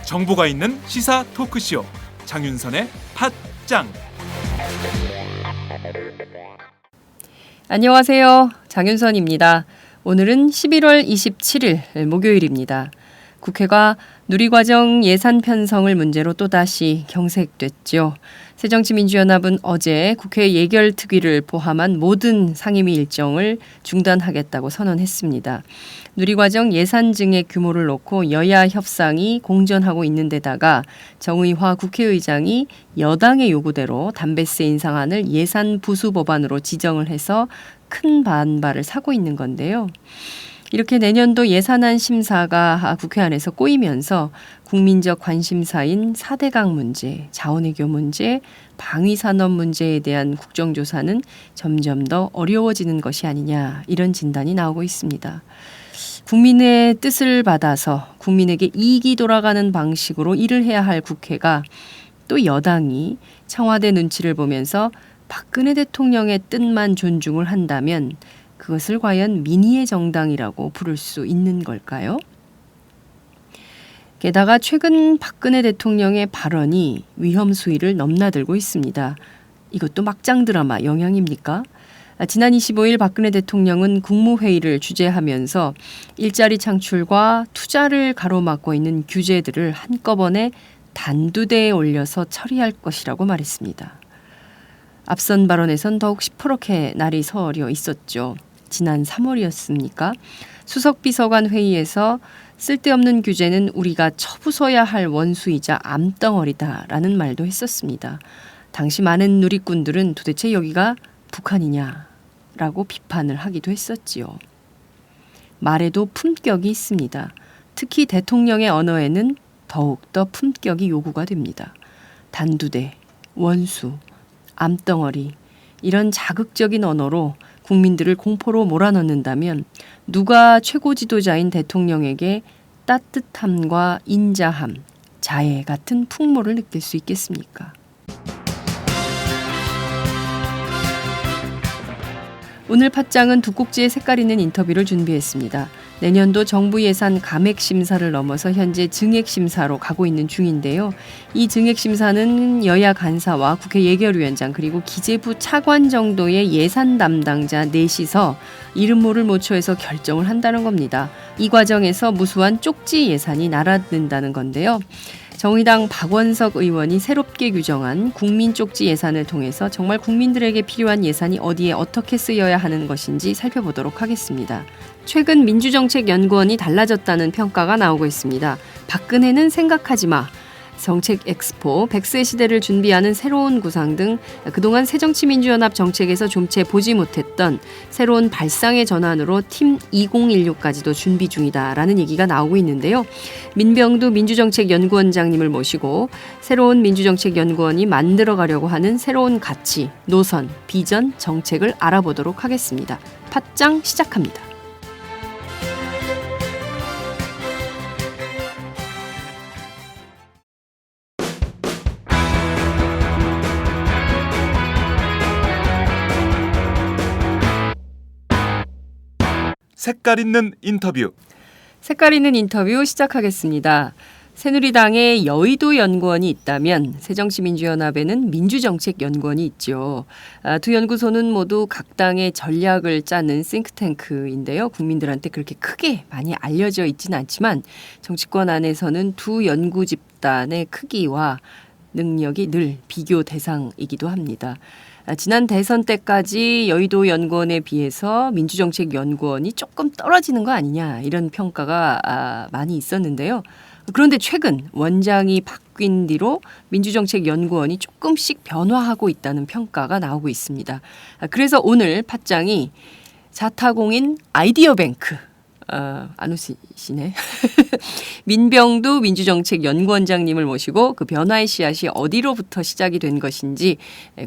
정보가 있는 시사 토크쇼 장윤선의 팟짱. 안녕하세요. 장윤선입니다. 오늘은 11월 27일 목요일입니다. 국회가 누리과정 예산 편성을 문제로 또다시 경색됐죠. 새정치민주연합은 어제 국회 예결특위를 포함한 모든 상임위 일정을 중단하겠다고 선언했습니다. 누리과정 예산 증액 규모를 놓고 여야 협상이 공전하고 있는 데다가 정의화 국회의장이 여당의 요구대로 단베스 인상안을 예산 부수 법안으로 지정을 해서 큰 반발을 사고 있는 건데요. 이렇게 내년도 예산안 심사가 국회 안에서 꼬이면서 국민적 관심사인 4대강 문제, 자원외교 문제, 방위산업 문제에 대한 국정조사는 점점 더 어려워지는 것이 아니냐, 이런 진단이 나오고 있습니다. 국민의 뜻을 받아서 국민에게 이익이 돌아가는 방식으로 일을 해야 할 국회가 또 여당이 청와대 눈치를 보면서 박근혜 대통령의 뜻만 존중을 한다면 그것을 과연 민의의 정당이라고 부를 수 있는 걸까요? 게다가 최근 박근혜 대통령의 발언이 위험 수위를 넘나들고 있습니다. 이것도 막장 드라마 영향입니까? 지난 25일 박근혜 대통령은 국무회의를 주재하면서 일자리 창출과 투자를 가로막고 있는 규제들을 한꺼번에 단두대에 올려서 처리할 것이라고 말했습니다. 앞선 발언에선 더욱 시퍼렇게 날이 서려 있었죠. 지난 3월이었습니까? 수석비서관 회의에서 쓸데없는 규제는 우리가 쳐부숴야 할 원수이자 암덩어리다라는 말도 했었습니다. 당시 많은 누리꾼들은 도대체 여기가 북한이냐라고 비판을 하기도 했었지요. 말에도 품격이 있습니다. 특히 대통령의 언어에는 더욱더 품격이 요구가 됩니다. 단두대, 원수, 암덩어리, 이런 자극적인 언어로 국민들을 공포로 몰아넣는다면 누가 최고 지도자인 대통령에게 따뜻함과 인자함, 자애 같은 풍모를 느낄 수 있겠습니까? 오늘 팟짱은 두 꼭지의 색깔 있는 인터뷰를 준비했습니다. 내년도 정부 예산 감액 심사를 넘어서 현재 증액 심사로 가고 있는 중인데요. 이 증액 심사는 여야 간사와 국회 예결위원장 그리고 기재부 차관 정도의 예산 담당자 넷이서 이름 모를 모초에서 결정을 한다는 겁니다. 이 과정에서 무수한 쪽지 예산이 날아든다는 건데요. 정의당 박원석 의원이 새롭게 규정한 국민 쪽지 예산을 통해서 정말 국민들에게 필요한 예산이 어디에 어떻게 쓰여야 하는 것인지 살펴보도록 하겠습니다. 최근 민주정책연구원이 달라졌다는 평가가 나오고 있습니다. 박근혜는 생각하지 마, 정책 엑스포, 100세 시대를 준비하는 새로운 구상 등 그동안 새정치민주연합 정책에서 좀채 보지 못했던 새로운 발상의 전환으로 팀 2016까지도 준비 중이다라는 얘기가 나오고 있는데요. 민병두 민주정책연구원장님을 모시고 새로운 민주정책연구원이 만들어가려고 하는 새로운 가치, 노선, 비전, 정책을 알아보도록 하겠습니다. 팟짱 시작합니다. 색깔 있는 인터뷰. 색깔 있는 인터뷰 시작하겠습니다. 새누리당에 여의도 연구원이 있다면 새정치민주연합에는 민주정책연구원이 있죠. 두 연구소는 모두 각 당의 전략을 짜는 싱크탱크인데요. 국민들한테 그렇게 크게 많이 알려져 있지는 않지만 정치권 안에서는 두 연구 집단의 크기와 능력이 늘 비교 대상이기도 합니다. 지난 대선 때까지 여의도 연구원에 비해서 민주정책연구원이 조금 떨어지는 거 아니냐, 이런 평가가 많이 있었는데요. 그런데 최근 원장이 바뀐 뒤로 민주정책연구원이 조금씩 변화하고 있다는 평가가 나오고 있습니다. 그래서 오늘 팟짱이 자타공인 아이디어뱅크, 안 웃으시네. 민병두 민주정책연구원장님을 모시고 그 변화의 씨앗이 어디로부터 시작이 된 것인지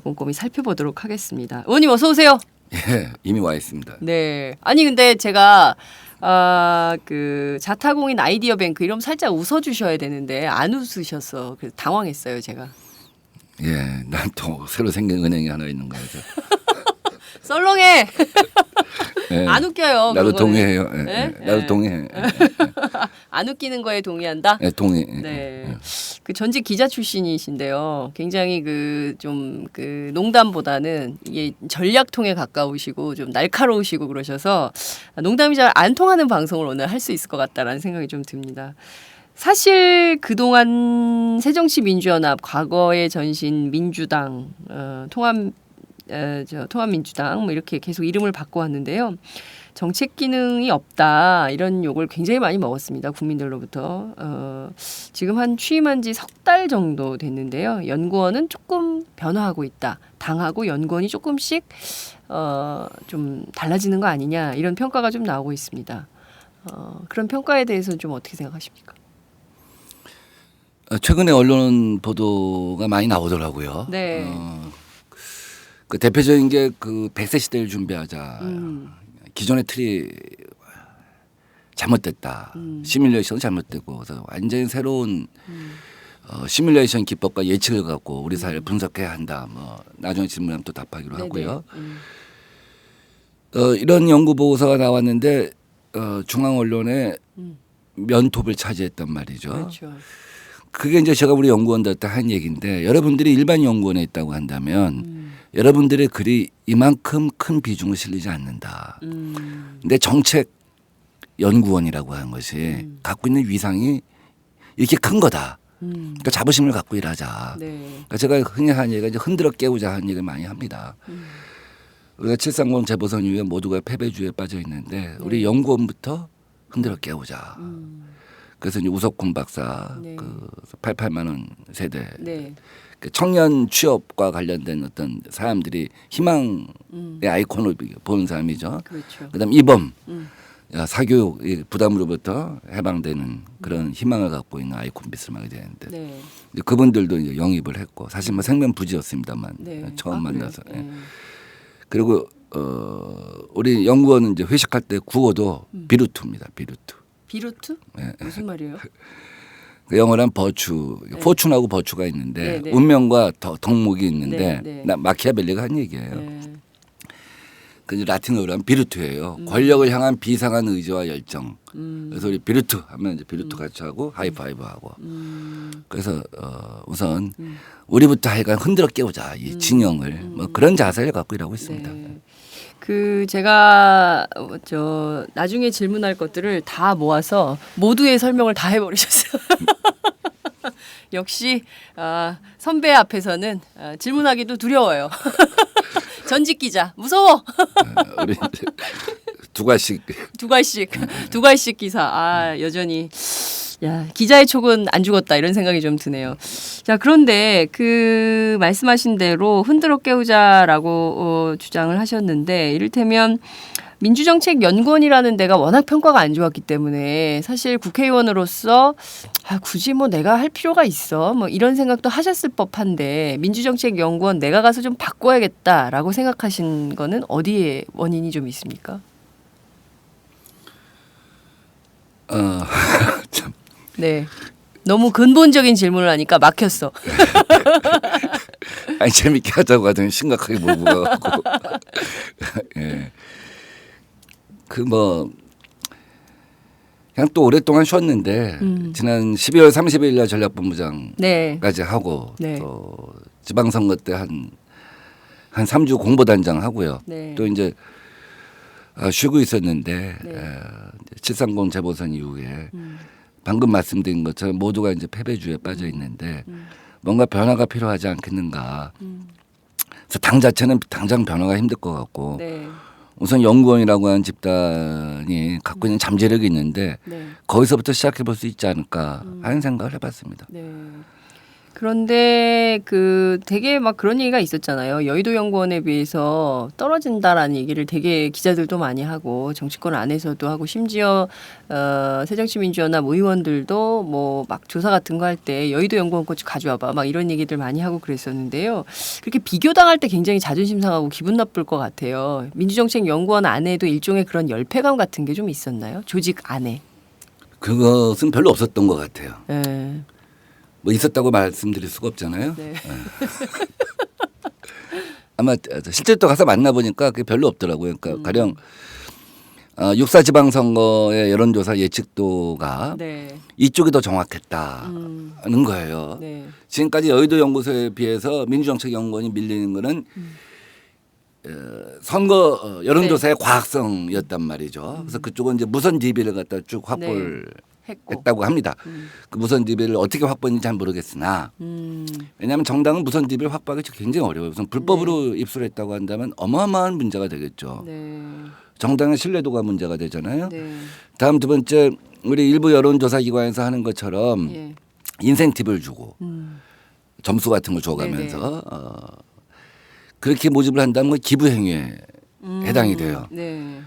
꼼꼼히 살펴보도록 하겠습니다. 의원님 어서 오세요. 예, 이미 와 있습니다. 네. 아니 근데 제가 그 자타공인 아이디어 뱅크 이러면 살짝 웃어주셔야 되는데 안 웃으셨어. 그래서 당황했어요, 제가. 예, 난 또 새로 생긴 은행이 하나 있는 거예요. 썰렁해. 예, 안 웃겨요. 나도 그거는. 동의해요. 예, 네? 나도 예. 동의해. 안 웃기는 거에 동의한다. 예, 동의. 네. 그 전직 기자 출신이신데요. 굉장히 그 농담보다는 이게 전략통에 가까우시고 좀 날카로우시고 그러셔서 농담이 잘 안 통하는 방송을 오늘 할 수 있을 것 같다라는 생각이 좀 듭니다. 사실 그동안 새정치민주연합 과거의 전신 민주당 통합민주당 뭐 이렇게 계속 이름을 바꿔왔는데요. 정책 기능이 없다 이런 욕을 굉장히 많이 먹었습니다. 국민들로부터. 지금 한 취임한 지 석 달 정도 됐는데요. 연구원은 조금 변화하고 있다. 당하고 연구원이 조금씩 좀 달라지는 거 아니냐 이런 평가가 좀 나오고 있습니다. 그런 평가에 대해서는 좀 어떻게 생각하십니까? 최근에 언론 보도가 많이 나오더라고요. 네. 그 대표적인 게 그 100세 시대를 준비하자. 기존의 틀이 잘못됐다. 시뮬레이션 잘못되고 그래서 완전히 새로운 시뮬레이션 기법과 예측을 갖고 우리 사회를 분석해야 한다. 뭐 나중에 질문하면 또 답하기로 하고요. 이런 연구 보고서가 나왔는데 중앙 언론의 면톱을 차지했단 말이죠. 그렇죠. 그게 이제 제가 우리 연구원들한테 한 얘기인데 여러분들이 일반 연구원에 있다고 한다면 여러분들의 글이 이만큼 큰 비중을 실리지 않는다. 근데 정책 연구원이라고 하는 것이 갖고 있는 위상이 이렇게 큰 거다. 그러니까 자부심을 갖고 일하자. 네. 그러니까 제가 흔히 하는 얘기가 이제 흔들어 깨우자 하는 얘기를 많이 합니다. 우리가 730 재보선 이후에 모두가 패배주의에 빠져 있는데 우리 연구원부터 흔들어 깨우자. 그래서 이제 우석훈 박사 네. 그 88만 원 세대 네. 그 청년 취업과 관련된 어떤 사람들이 희망의 아이콘을 보는 사람이죠. 그렇죠. 그다음 이범 사교육 부담으로부터 해방되는 그런 희망을 갖고 있는 아이콘 비스름하게 되는데 네. 그분들도 이제 영입을 했고 사실 뭐 생명부지였습니다만 네. 처음 만나서 그래요? 네. 그리고 우리 연구원은 이제 회식할 때 구호도 비루투입니다. 비루투. 비루트? 네. 무슨 말이에요? 그 영어란 버추, 포춘하고 버추가 있는데 네, 네. 운명과 덕목이 있는데 네, 네. 나 마키아벨리가 한 얘기예요. 네. 그 라틴어로 하면 비루투예요. 권력을 향한 비상한 의지와 열정. 그래서 우리 비루투 하면 이제 비루투 같이 하고 하이파이브 하고. 그래서 우선 우리부터 하여간 흔들어 깨우자 이 진영을 뭐 그런 자세를 갖고 일하고 있습니다. 네. 그 제가 나중에 질문할 것들을 다 모아서 모두의 설명을 다 해버리셨어요. 역시 선배 앞에서는 질문하기도 두려워요. 전직 기자 무서워. 우리 이제 두 가지 두 갈씩 기사. 여전히 기자의 촉은 안 죽었다 이런 생각이 좀 드네요. 자, 그런데 그 말씀하신 대로 흔들어 깨우자라고 주장을 하셨는데 이를테면 민주정책연구원이라는 데가 워낙 평가가 안 좋았기 때문에 사실 국회의원으로서 굳이 뭐 내가 할 필요가 있어 뭐 이런 생각도 하셨을 법한데 민주정책연구원 내가 가서 좀 바꿔야겠다라고 생각하신 거는 어디에 원인이 좀 있습니까? 참. 네. 너무 근본적인 질문을 하니까 막혔어. 아니 재밌게 하자고 하더니 심각하게 몰고 가고. 예. 그 뭐 그냥 또 오랫동안 쉬었는데 지난 12월 30일 날 전략본부장까지 네. 하고 네. 또 지방선거 때 한 3주 공보단장 하고요. 네. 또 이제 쉬고 있었는데 네. 730 재보선 이후에 방금 말씀드린 것처럼 모두가 이제 패배주의에 빠져 있는데 뭔가 변화가 필요하지 않겠는가. 그래서 당 자체는 당장 변화가 힘들 것 같고 네. 우선 연구원이라고 하는 집단이 갖고 있는 잠재력이 있는데 네. 거기서부터 시작해 볼 수 있지 않을까 하는 생각을 해봤습니다. 네. 그런데 그 되게 막 그런 얘기가 있었잖아요. 여의도 연구원에 비해서 떨어진다라는 얘기를 되게 기자들도 많이 하고 정치권 안에서도 하고 심지어 새정치민주연합 의원들도 뭐 막 조사 같은 거 할 때 여의도 연구원 거 가져와봐 막 이런 얘기들 많이 하고 그랬었는데요. 그렇게 비교당할 때 굉장히 자존심 상하고 기분 나쁠 것 같아요. 민주정책연구원 안에도 일종의 그런 열패감 같은 게 좀 있었나요? 조직 안에. 그것은 별로 없었던 것 같아요. 네. 뭐 있었다고 말씀드릴 수가 없잖아요. 네. 아마 실제 또 가서 만나보니까 그게 별로 없더라고요. 그러니까 가령 6.4 지방선거의 여론조사 예측도가 네. 이쪽이 더 정확했다는 거예요. 네. 지금까지 여의도 연구소에 비해서 민주정책연구원이 밀리는 거는 선거 여론조사의 과학성이었단 말이죠. 그래서 그쪽은 이제 무선 DB를 갖다 쭉 확보를 했다고 합니다. 그 무선 DB를 어떻게 확보했는지 잘 모르겠으나 왜냐하면 정당은 무선 DB를 확보하기 굉장히 어려워요. 우선 불법으로 입수했다고 한다면 어마어마한 문제가 되겠죠. 네. 정당의 신뢰도가 문제가 되잖아요. 네. 다음 두 번째 우리 일부 여론조사 기관에서 하는 것처럼 예. 인센티브를 주고 점수 같은 걸 줘가면서 그렇게 모집을 한다면 기부 행위에 해당이 돼요. 네.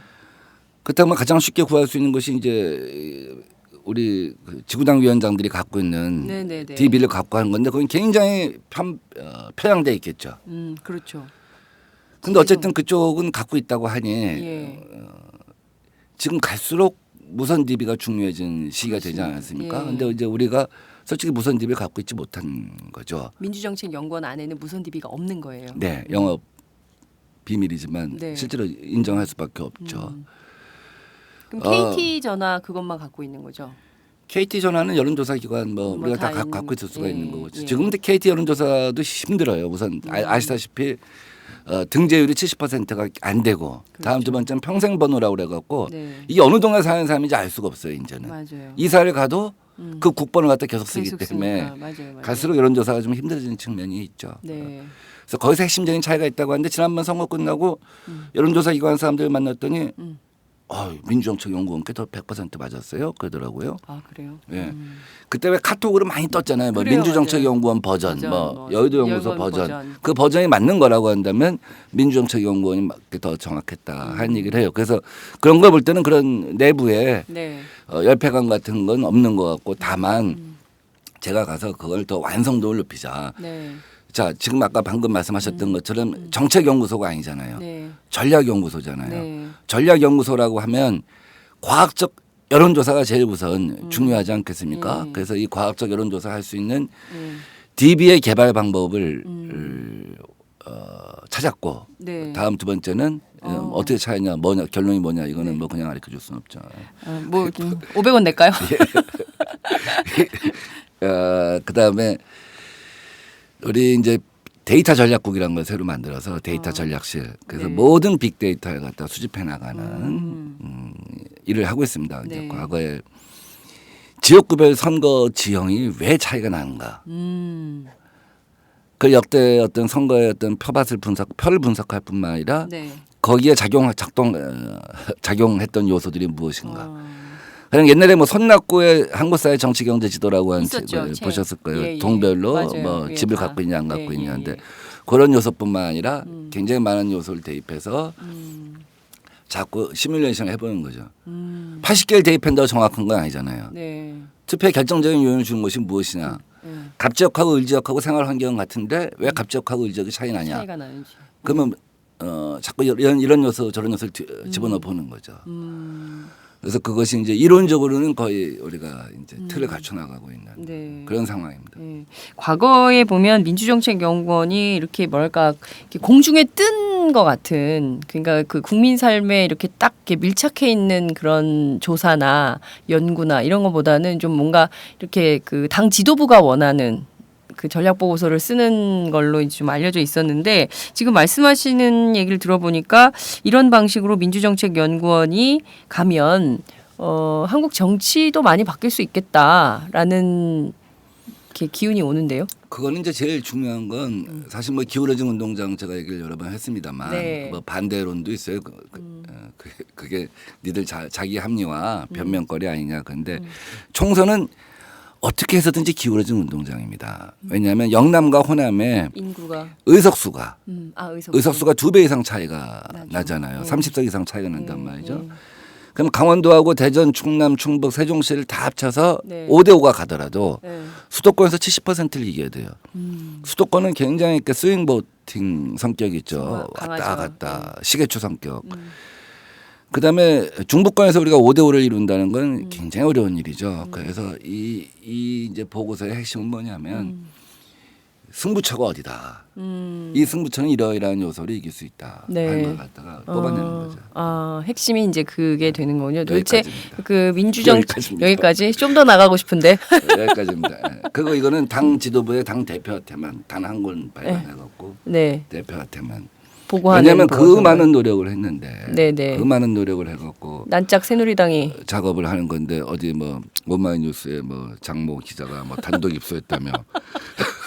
그렇다면 가장 쉽게 구할 수 있는 것이 이제 우리 그 지구당 위원장들이 갖고 있는 네네네. DB를 갖고 하는 건데 그건 굉장히 편향돼 있겠죠. 그렇죠. 근데 어쨌든 그쪽은 갖고 있다고 하니 예. 지금 갈수록 무선 DB가 중요해진 시기가 되지 않았습니까? 그런데 이제 우리가 솔직히 무선 DB를 갖고 있지 못한 거죠. 민주정책연구원 안에는 무선 DB가 없는 거예요. 네, 영업 비밀이지만 네. 실제로 인정할 수밖에 없죠. 그럼 KT 전화 그것만 갖고 있는 거죠? KT 전화는 여론조사 기관 뭐 뭐 우리가 다 다 갖고 있을 수가 예, 있는 거고 예. 지금 근데 KT 여론조사도 힘들어요. 우선 아시다시피 등재율이 70%가 안 되고 다음 두 번째는 평생번호라고 그래갖고 네. 이게 어느 동네 사는 사람인지 알 수가 없어요. 이제는 맞아요. 이사를 가도 그 국번을 갖다 계속 쓰기 계속 때문에 쓰니까. 맞아요. 갈수록 여론조사가 좀 힘들어지는 측면이 있죠. 네. 그래서 거기서 핵심적인 차이가 있다고 하는데 지난번 선거 끝나고 여론조사 기관 사람들을 만났더니 민주정책연구원께 더 100% 맞았어요. 그러더라고요. 아 그래요? 예. 그때 왜 카톡으로 많이 떴잖아요. 뭐 그래요, 민주정책연구원 버전, 버전, 뭐 뭐 여의도 연구소 연구원 버전. 버전. 그 버전이 맞는 거라고 한다면 민주정책연구원이 더 정확했다 하는 얘기를 해요. 그래서 그런 걸 볼 때는 그런 내부에 네. 열패감 같은 건 없는 것 같고 다만 제가 가서 그걸 더 완성도를 높이자. 네. 자, 지금 아까 방금 말씀하셨던 것처럼 정책연구소가 아니잖아요. 네. 전략연구소잖아요. 네. 전략연구소라고 하면 과학적 여론조사가 제일 우선 중요하지 않겠습니까? 그래서 이 과학적 여론조사 할 수 있는 DB의 개발 방법을 찾았고 네. 다음 두 번째는 어떻게 찾았냐, 뭐냐, 결론이 뭐냐 이거는 뭐 그냥 가르쳐 줄 수는 없죠. 뭐 500원 낼까요? 그다음에 우리 이제 데이터 전략국이라는 걸 새로 만들어서 데이터 전략실 그래서 네. 모든 빅데이터를 갖다 수집해 나가는 일을 하고 있습니다. 이제 네. 과거에 지역구별 선거 지형이 왜 차이가 나는가? 그 역대 어떤 선거의 어떤 표를 분석할 뿐만 아니라 네. 거기에 작용했던 요소들이 무엇인가? 그냥 옛날에 뭐 손낙구의 한국사회 정치경제 지도라고 하는 있었죠. 책을 보셨을 거예요. 예, 예. 동별로 맞아요. 뭐 예, 집을 다. 갖고 있냐 안 갖고 예, 있냐인데 예, 예. 그런 요소뿐만 아니라 굉장히 많은 요소를 대입해서 자꾸 시뮬레이션을 해보는 거죠. 80개를 대입한다고 정확한 건 아니잖아요. 네. 투표에 결정적인 요인을 주는 것이 무엇이냐. 갑지역하고 을지역하고 생활 환경은 같은데 왜 갑지역하고 을지역이 차이 나냐. 차이가 나는지. 그러면 자꾸 이런 요소 저런 요소를 집어넣어 보는 거죠. 그래서 그것이 이제 이론적으로는 거의 우리가 이제 틀을 갖춰 나가고 있는 네. 그런 상황입니다. 네. 과거에 보면 민주정책연구원이 이렇게 뭐랄까 이렇게 공중에 뜬 것 같은 그러니까 그 국민 삶에 이렇게 딱 이렇게 밀착해 있는 그런 조사나 연구나 이런 것보다는 좀 뭔가 이렇게 그 당 지도부가 원하는 그 전략 보고서를 쓰는 걸로 좀 알려져 있었는데 지금 말씀하시는 얘기를 들어보니까 이런 방식으로 민주정책연구원이 가면 한국 정치도 많이 바뀔 수 있겠다라는 이렇게 기운이 오는데요. 그거는 이제 제일 중요한 건 사실 뭐 기울어진 운동장 제가 얘기를 여러 번 했습니다만 네. 뭐 반대론도 있어요. 그게 니들 자기 합리화 변명거리 아니냐. 그런데 총선은 어떻게 해서든지 기울어진 운동장입니다. 왜냐하면 영남과 호남의 인구가 의석수가 의석수. 2배 이상 차이가 나죠. 나잖아요. 네. 30석 이상 차이가 난단 말이죠. 네. 그럼 강원도하고 대전, 충남, 충북, 세종시를 다 합쳐서 네. 5대5가 가더라도 네. 수도권에서 70%를 이겨야 돼요. 수도권은 굉장히 이렇게 스윙 보팅 성격이 있죠. 강하죠. 왔다 갔다 시계추 성격. 그다음에 중부권에서 우리가 5대5를 이룬다는 건 굉장히 어려운 일이죠. 그래서 이 이제 보고서의 핵심은 뭐냐면 승부처가 어디다. 이 승부처는 이러이러한 요소를 이길 수 있다. 네. 하는 걸 갖다가 뽑아내는 거죠. 핵심이 이제 그게 되는 거군요. 도대체 여기까지입니다. 그 민주정 여기까지입니다. 여기까지 좀 더 나가고 싶은데. 여기까지입니다. 예. 그리고 이거는 당 지도부의 당 대표한테만 단 한 권 발간해갖고 네. 대표한테만. 보고하는 왜냐하면 그 보고서를. 많은 노력을 했는데 네네. 그 많은 노력을 해갖고 난짝 새누리당이 작업을 하는 건데 어디 뭐 오마이뉴스에 뭐 장모 기자가 뭐 단독 입수했다며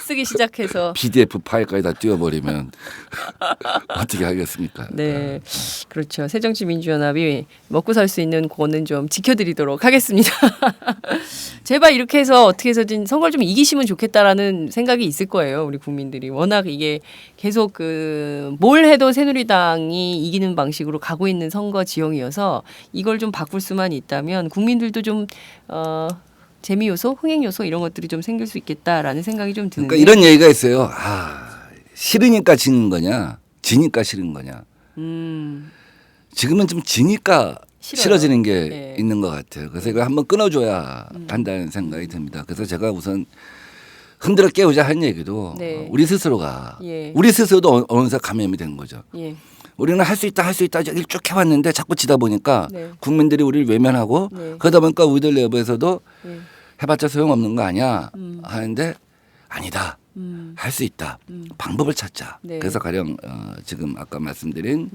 쓰기 시작해서 PDF 파일까지 다 띄워버리면 어떻게 하겠습니까? 네, 그렇죠. 새정치민주연합이 먹고 살 수 있는 거는 좀 지켜드리도록 하겠습니다. 제발 이렇게 해서 어떻게 해서든 선거를 좀 이기시면 좋겠다라는 생각이 있을 거예요. 우리 국민들이 워낙 이게 계속 그 뭘 해도 새누리당이 이기는 방식으로 가고 있는 선거 지형이어서 이걸 좀 바꿀 수만 있다면 국민들도 좀 재미 요소, 흥행 요소 이런 것들이 좀 생길 수 있겠다라는 생각이 좀 드는데. 그러니까 이런 얘기가 있어요. 싫으니까 지는 거냐, 지니까 싫은 거냐. 지금은 좀 지니까 싫어요. 싫어지는 게 네. 있는 것 같아요. 그래서 이걸 한번 끊어줘야 한다는 생각이 듭니다. 그래서 제가 우선 흔들어 깨우자 한 얘기도 네. 우리 스스로가 예. 우리 스스로도 어느새 감염이 된 거죠. 예. 우리는 할 수 있다 얘기를 쭉 해왔는데 자꾸 지다 보니까 네. 국민들이 우리를 외면하고 네. 그러다 보니까 우리들 내부에서도 예. 해봤자 소용없는 거 아니야 하는데 아니다. 음. 할 수 있다. 방법을 찾자. 네. 그래서 가령 지금 아까 말씀드린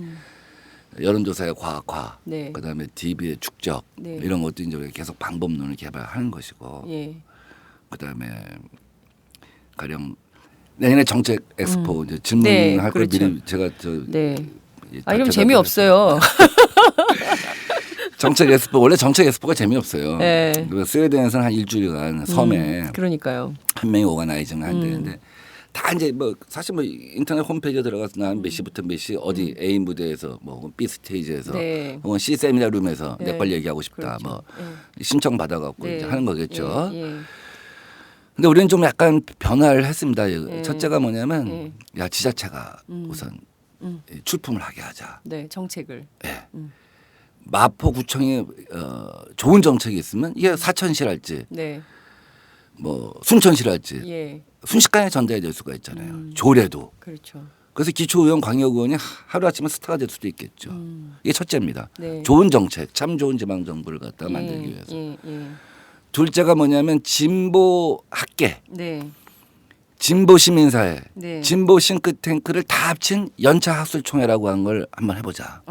여론조사의 과학화, 네. 그다음에 DB의 축적 네. 이런 것도 이제 우리가 계속 방법론을 개발하는 것이고, 예. 그다음에 가령 내년에 정책 엑스포 이제 질문할 네, 걸 그렇죠. 미리 제가 네. 예, 아, 이러면 대답을 재미없어요. 정책 엑스포 원래 정책 엑스포가 재미없어요. 네. 그 스웨덴에서는 한 일주일간 섬에 그러니까요. 한 명이 오가나이징을 한다는데 다 이제 뭐 사실 뭐 인터넷 홈페이지에 들어가서 난 몇 시부터 몇 시 어디 A 무대에서 뭐 혹은 B 스테이지에서 네. 혹은 C 세미나 룸에서 네. 내 걸 얘기하고 싶다 그렇죠. 뭐 예. 신청 받아갖고 네. 이제 하는 거겠죠. 예. 예. 근데 우리는 좀 약간 변화를 했습니다. 예. 첫째가 뭐냐면 예. 야 지자체가 우선 출품을 하게 하자. 네, 정책을. 마포구청에 좋은 정책이 있으면 이게 사천시랄지 네. 뭐 순천시랄지 예. 순식간에 전달될 수가 있잖아요. 조례도. 그렇죠. 그래서 기초의원, 광역의원이 하루아침에 스타가 될 수도 있겠죠. 이게 첫째입니다. 네. 좋은 정책, 참 좋은 지방정부를 갖다 만들기 위해서. 예. 둘째가 뭐냐면 진보 학계, 네. 진보 시민사회, 네. 진보 싱크탱크를 다 합친 연차학술총회라고 한 걸 한번 해보자.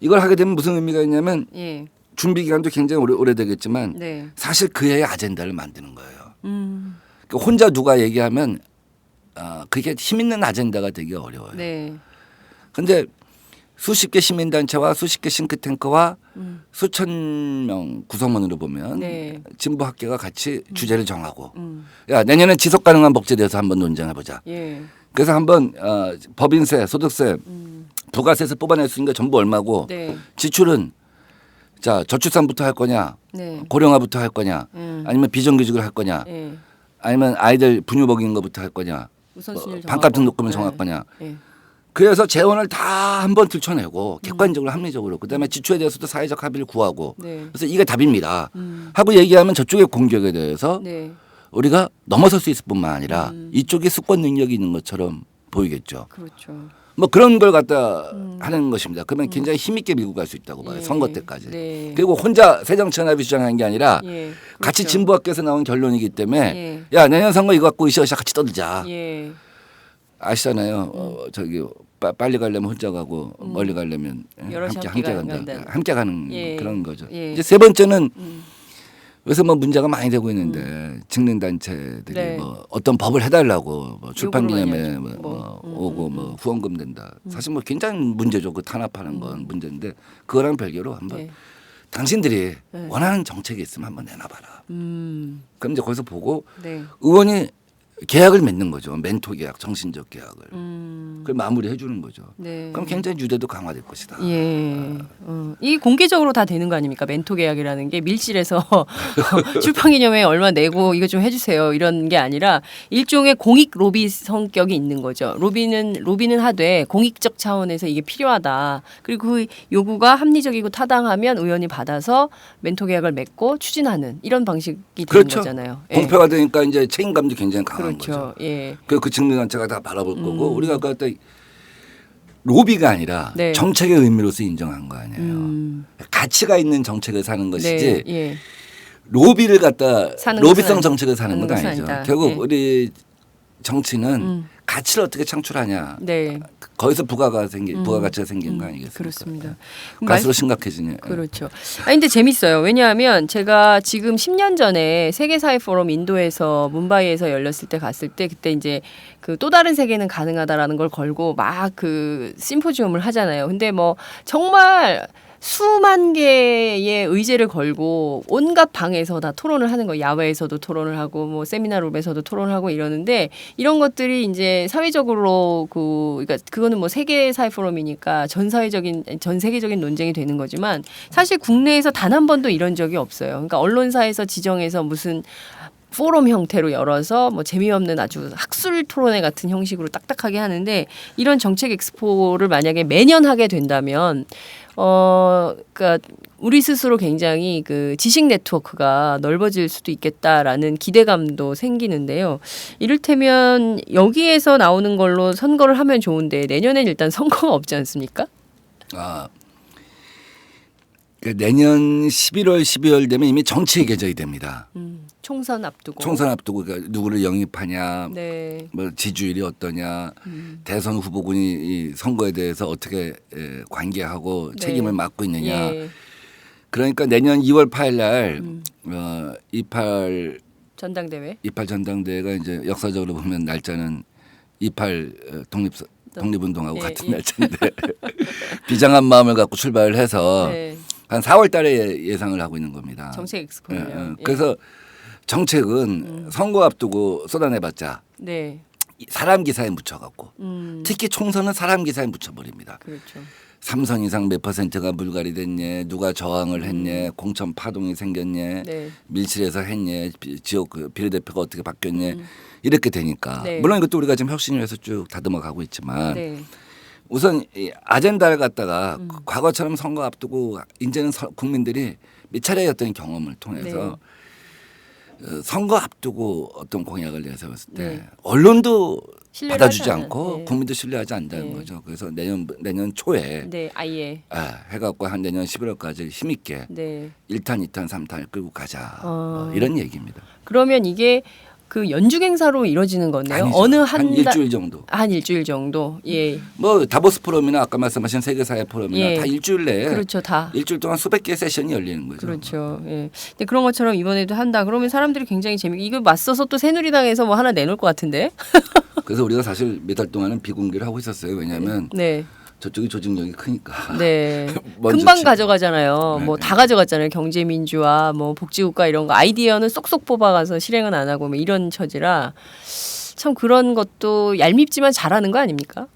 이걸 하게 되면 무슨 의미가 있냐면 예. 준비 기간도 굉장히 오래되겠지만 네. 사실 그 해의 아젠다를 만드는 거예요. 그러니까 혼자 누가 얘기하면 그게 힘 있는 아젠다가 되기 어려워요. 네. 근데 수십 개 시민단체와 수십 개 싱크탱크와 수천 명 구성원으로 보면 네. 진보 학계가 같이 주제를 정하고 야 내년에 지속 가능한 복지에 대해서 한번 논쟁해보자. 예. 그래서 한번 법인세, 소득세, 부가세에서 뽑아낼 수 있는 게 전부 얼마고 네. 지출은 자 저출산부터 할 거냐, 네. 고령화부터 할 거냐, 아니면 비정규직을 할 거냐, 예. 아니면 아이들 분유 먹이는 것부터 할 거냐, 우선순위를 반값 정하고. 등록금을 네. 정할 거냐. 예. 그래서 재원을 다 한번 들춰내고 객관적으로 합리적으로 그다음에 지출에 대해서도 사회적 합의를 구하고 네. 그래서 이게 답입니다 하고 얘기하면 저쪽의 공격에 대해서 네. 우리가 넘어설 수 있을 뿐만 아니라 이쪽에 수권 능력이 있는 것처럼 보이겠죠. 그렇죠. 뭐 그런 걸 갖다 하는 것입니다. 그러면 굉장히 힘있게 밀고 갈 수 있다고 봐요. 예. 선거 때까지. 네. 그리고 혼자 새정치연합이 주장한 게 아니라 예. 같이 그렇죠. 진보학계에서 나온 결론이기 때문에 야 내년 선거 이거 갖고 으쌰으쌰 같이 떠들자. 예. 아시잖아요. 저기 빨리 가려면 혼자 가고 멀리 가려면 여럿이 함께 간다. 간다. 함께 가는 예. 그런 거죠. 예. 이제 세 번째는 그래서 뭐 문제가 많이 되고 있는데 직능 단체들이 네. 뭐 어떤 법을 해달라고 뭐 출판 요구를 많이 기념회 하죠. 뭐 오고 뭐 후원금 된다. 사실 뭐 굉장히 문제죠. 그 탄압하는 건 문제인데 그거랑 별개로 한번 네. 당신들이 네. 원하는 정책이 있으면 한번 내놔봐라. 그럼 이제 거기서 보고 네. 의원이 계약을 맺는 거죠. 멘토 계약, 정신적 계약을. 그걸 마무리해 주는 거죠. 네. 그럼 굉장히 유대도 강화될 것이다. 예. 이 공개적으로 다 되는 거 아닙니까? 멘토 계약이라는 게 밀실에서 출판 기념회 얼마 내고 이거 좀 해주세요 이런 게 아니라 일종의 공익 로비 성격이 있는 거죠. 로비는 하되 공익적 차원에서 이게 필요하다. 그리고 그 요구가 합리적이고 타당하면 의원이 받아서 멘토 계약을 맺고 추진하는 이런 방식이 되는 그렇죠. 거잖아요. 예. 공표가 되니까 이제 책임감도 굉장히 강한 그렇죠. 거죠. 예. 그 직무단체가 다 바라볼 거고 우리가 아까 로비가 아니라 네. 정책의 의미로서 인정한 거 아니에요. 가치가 있는 정책을 사는 것이지 네. 예. 로비를 갖다 사는 로비성 것은 정책을 사는 건 것은 아니죠. 아니다. 결국 예. 우리 정치는 가치를 어떻게 창출하냐. 네. 거기서 부가가치가 생긴 거 아니겠습니까? 그렇습니다. 갈수록 심각해지냐. 그렇죠. 아니 근데 재밌어요. 왜냐하면 제가 지금 10년 전에 세계사회 포럼 인도에서 뭄바이에서 열렸을 때 갔을 때 그때 이제 그 또 다른 세계는 가능하다라는 걸 걸고 막 그 심포지움을 하잖아요. 근데 뭐 정말 수만 개의 의제를 걸고 온갖 방에서 다 토론을 하는 거예요. 야외에서도 토론을 하고 뭐 세미나룸에서도 토론을 하고 이러는데 이런 것들이 이제 사회적으로 그러니까 그거는 뭐 세계 사회 포럼이니까 전 세계적인 논쟁이 되는 거지만 사실 국내에서 단 한 번도 이런 적이 없어요. 그러니까 언론사에서 지정해서 무슨 포럼 형태로 열어서 뭐 재미없는 아주 학술 토론회 같은 형식으로 딱딱하게 하는데 이런 정책 엑스포를 만약에 매년 하게 된다면 그러니까 우리 스스로 굉장히 그 지식 네트워크가 넓어질 수도 있겠다라는 기대감도 생기는데요. 이를테면 여기에서 나오는 걸로 선거를 하면 좋은데 내년엔 일단 선거가 없지 않습니까? 그러니까 내년 11월, 12월 되면 이미 정치에 개정이 됩니다. 총선 앞두고. 총선 앞두고 그러니까 누구를 영입하냐, 네. 뭐 지지율이 어떠냐, 대선 후보군이 이 선거에 대해서 어떻게 관계하고 네. 책임을 맡고 있느냐. 예. 그러니까 내년 2월 8일 날 28 전당대회가 이제 역사적으로 보면 날짜는 28 독립운동하고 예, 같은 예. 날짜인데 비장한 마음을 갖고 출발을 해서 네. 한 4월 달에 예상을 하고 있는 겁니다. 정책 엑스포요. 그래서 정책은 선거 앞두고 쏟아내봤자 네. 사람 기사에 묻혀갖고 특히 총선은 사람 기사에 묻혀버립니다. 그렇죠. 3선 이상 몇 퍼센트가 물갈이 됐냐, 누가 저항을 했냐, 공천 파동이 생겼냐, 네. 밀실에서 했냐, 지역 그 비례대표가 어떻게 바뀌었냐 이렇게 되니까 네. 물론 이것도 우리가 지금 혁신을 해서 쭉 다듬어 가고 있지만 네. 우선 이 아젠다를 갖다가 과거처럼 선거 앞두고 이제는 국민들이 몇 차례 어떤 경험을 통해서 선거 앞두고 어떤 공약을 내세웠을 때 네. 언론도 신뢰를 받아주지 하지 않고 않아요. 네. 국민도 신뢰하지 않는다는 네. 거죠. 그래서 내년 초에 네, 아예. 해갖고 한 내년 11월까지 힘있게 네. 1탄, 2탄, 3탄을 끌고 가자 어. 이런 얘기입니다. 그러면 이게 그 연중 행사로 이루어지는 건데요. 아니죠. 어느 한 일주일 정도. 한 일주일 정도. 예. 뭐 다보스 포럼이나 아까 말씀하신 세계사회 포럼이나 예. 다 일주일 내에 그렇죠. 다. 일주일 동안 수백 개의 세션이 열리는 거죠. 그렇죠. 예. 근데 그런 것처럼 이번에도 한다. 그러면 사람들이 굉장히 이거 맞서서 또 새누리당에서 뭐 하나 내놓을 것 같은데. 그래서 우리가 사실 몇 달 동안은 비공개를 하고 있었어요. 왜냐하면 네. 저쪽이 조직력이 크니까. 네. 먼저 금방 치- 가져가잖아요. 네, 뭐 네. 다 가져갔잖아요. 경제민주화, 뭐 복지국가 이런 거 아이디어는 쏙쏙 뽑아가서 실행은 안 하고 뭐 이런 처지라 참 그런 것도 얄밉지만 잘하는 거 아닙니까?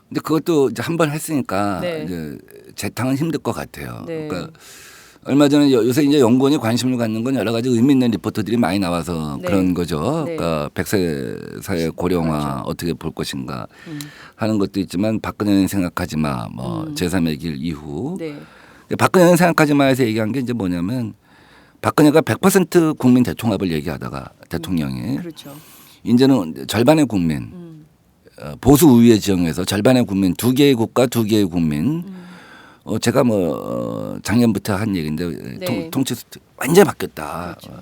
근데 그것도 이제 한 번 했으니까 네. 이제 재탕은 힘들 것 같아요. 네. 그러니까 얼마 전에 요새 이제 연구원이 관심을 갖는 건 여러 가지 의미 있는 리포트들이 많이 나와서 네. 그런 거죠. 네. 그러니까 100세 사회 고령화 그렇죠. 어떻게 볼 것인가 하는 것도 있지만 박근혜는 생각하지 마. 뭐 제3의 길 이후. 네. 박근혜는 생각하지 마에서 얘기한 게 이제 뭐냐면 박근혜가 100% 국민 대통합을 얘기하다가 대통령이 그렇죠. 이제는 절반의 국민 보수 우위의 지형에서 절반의 국민 두 개의 국가 두 개의 국민 제가 뭐 작년부터 한 얘기인데 네. 통치 완전히 바뀌었다. 그렇죠.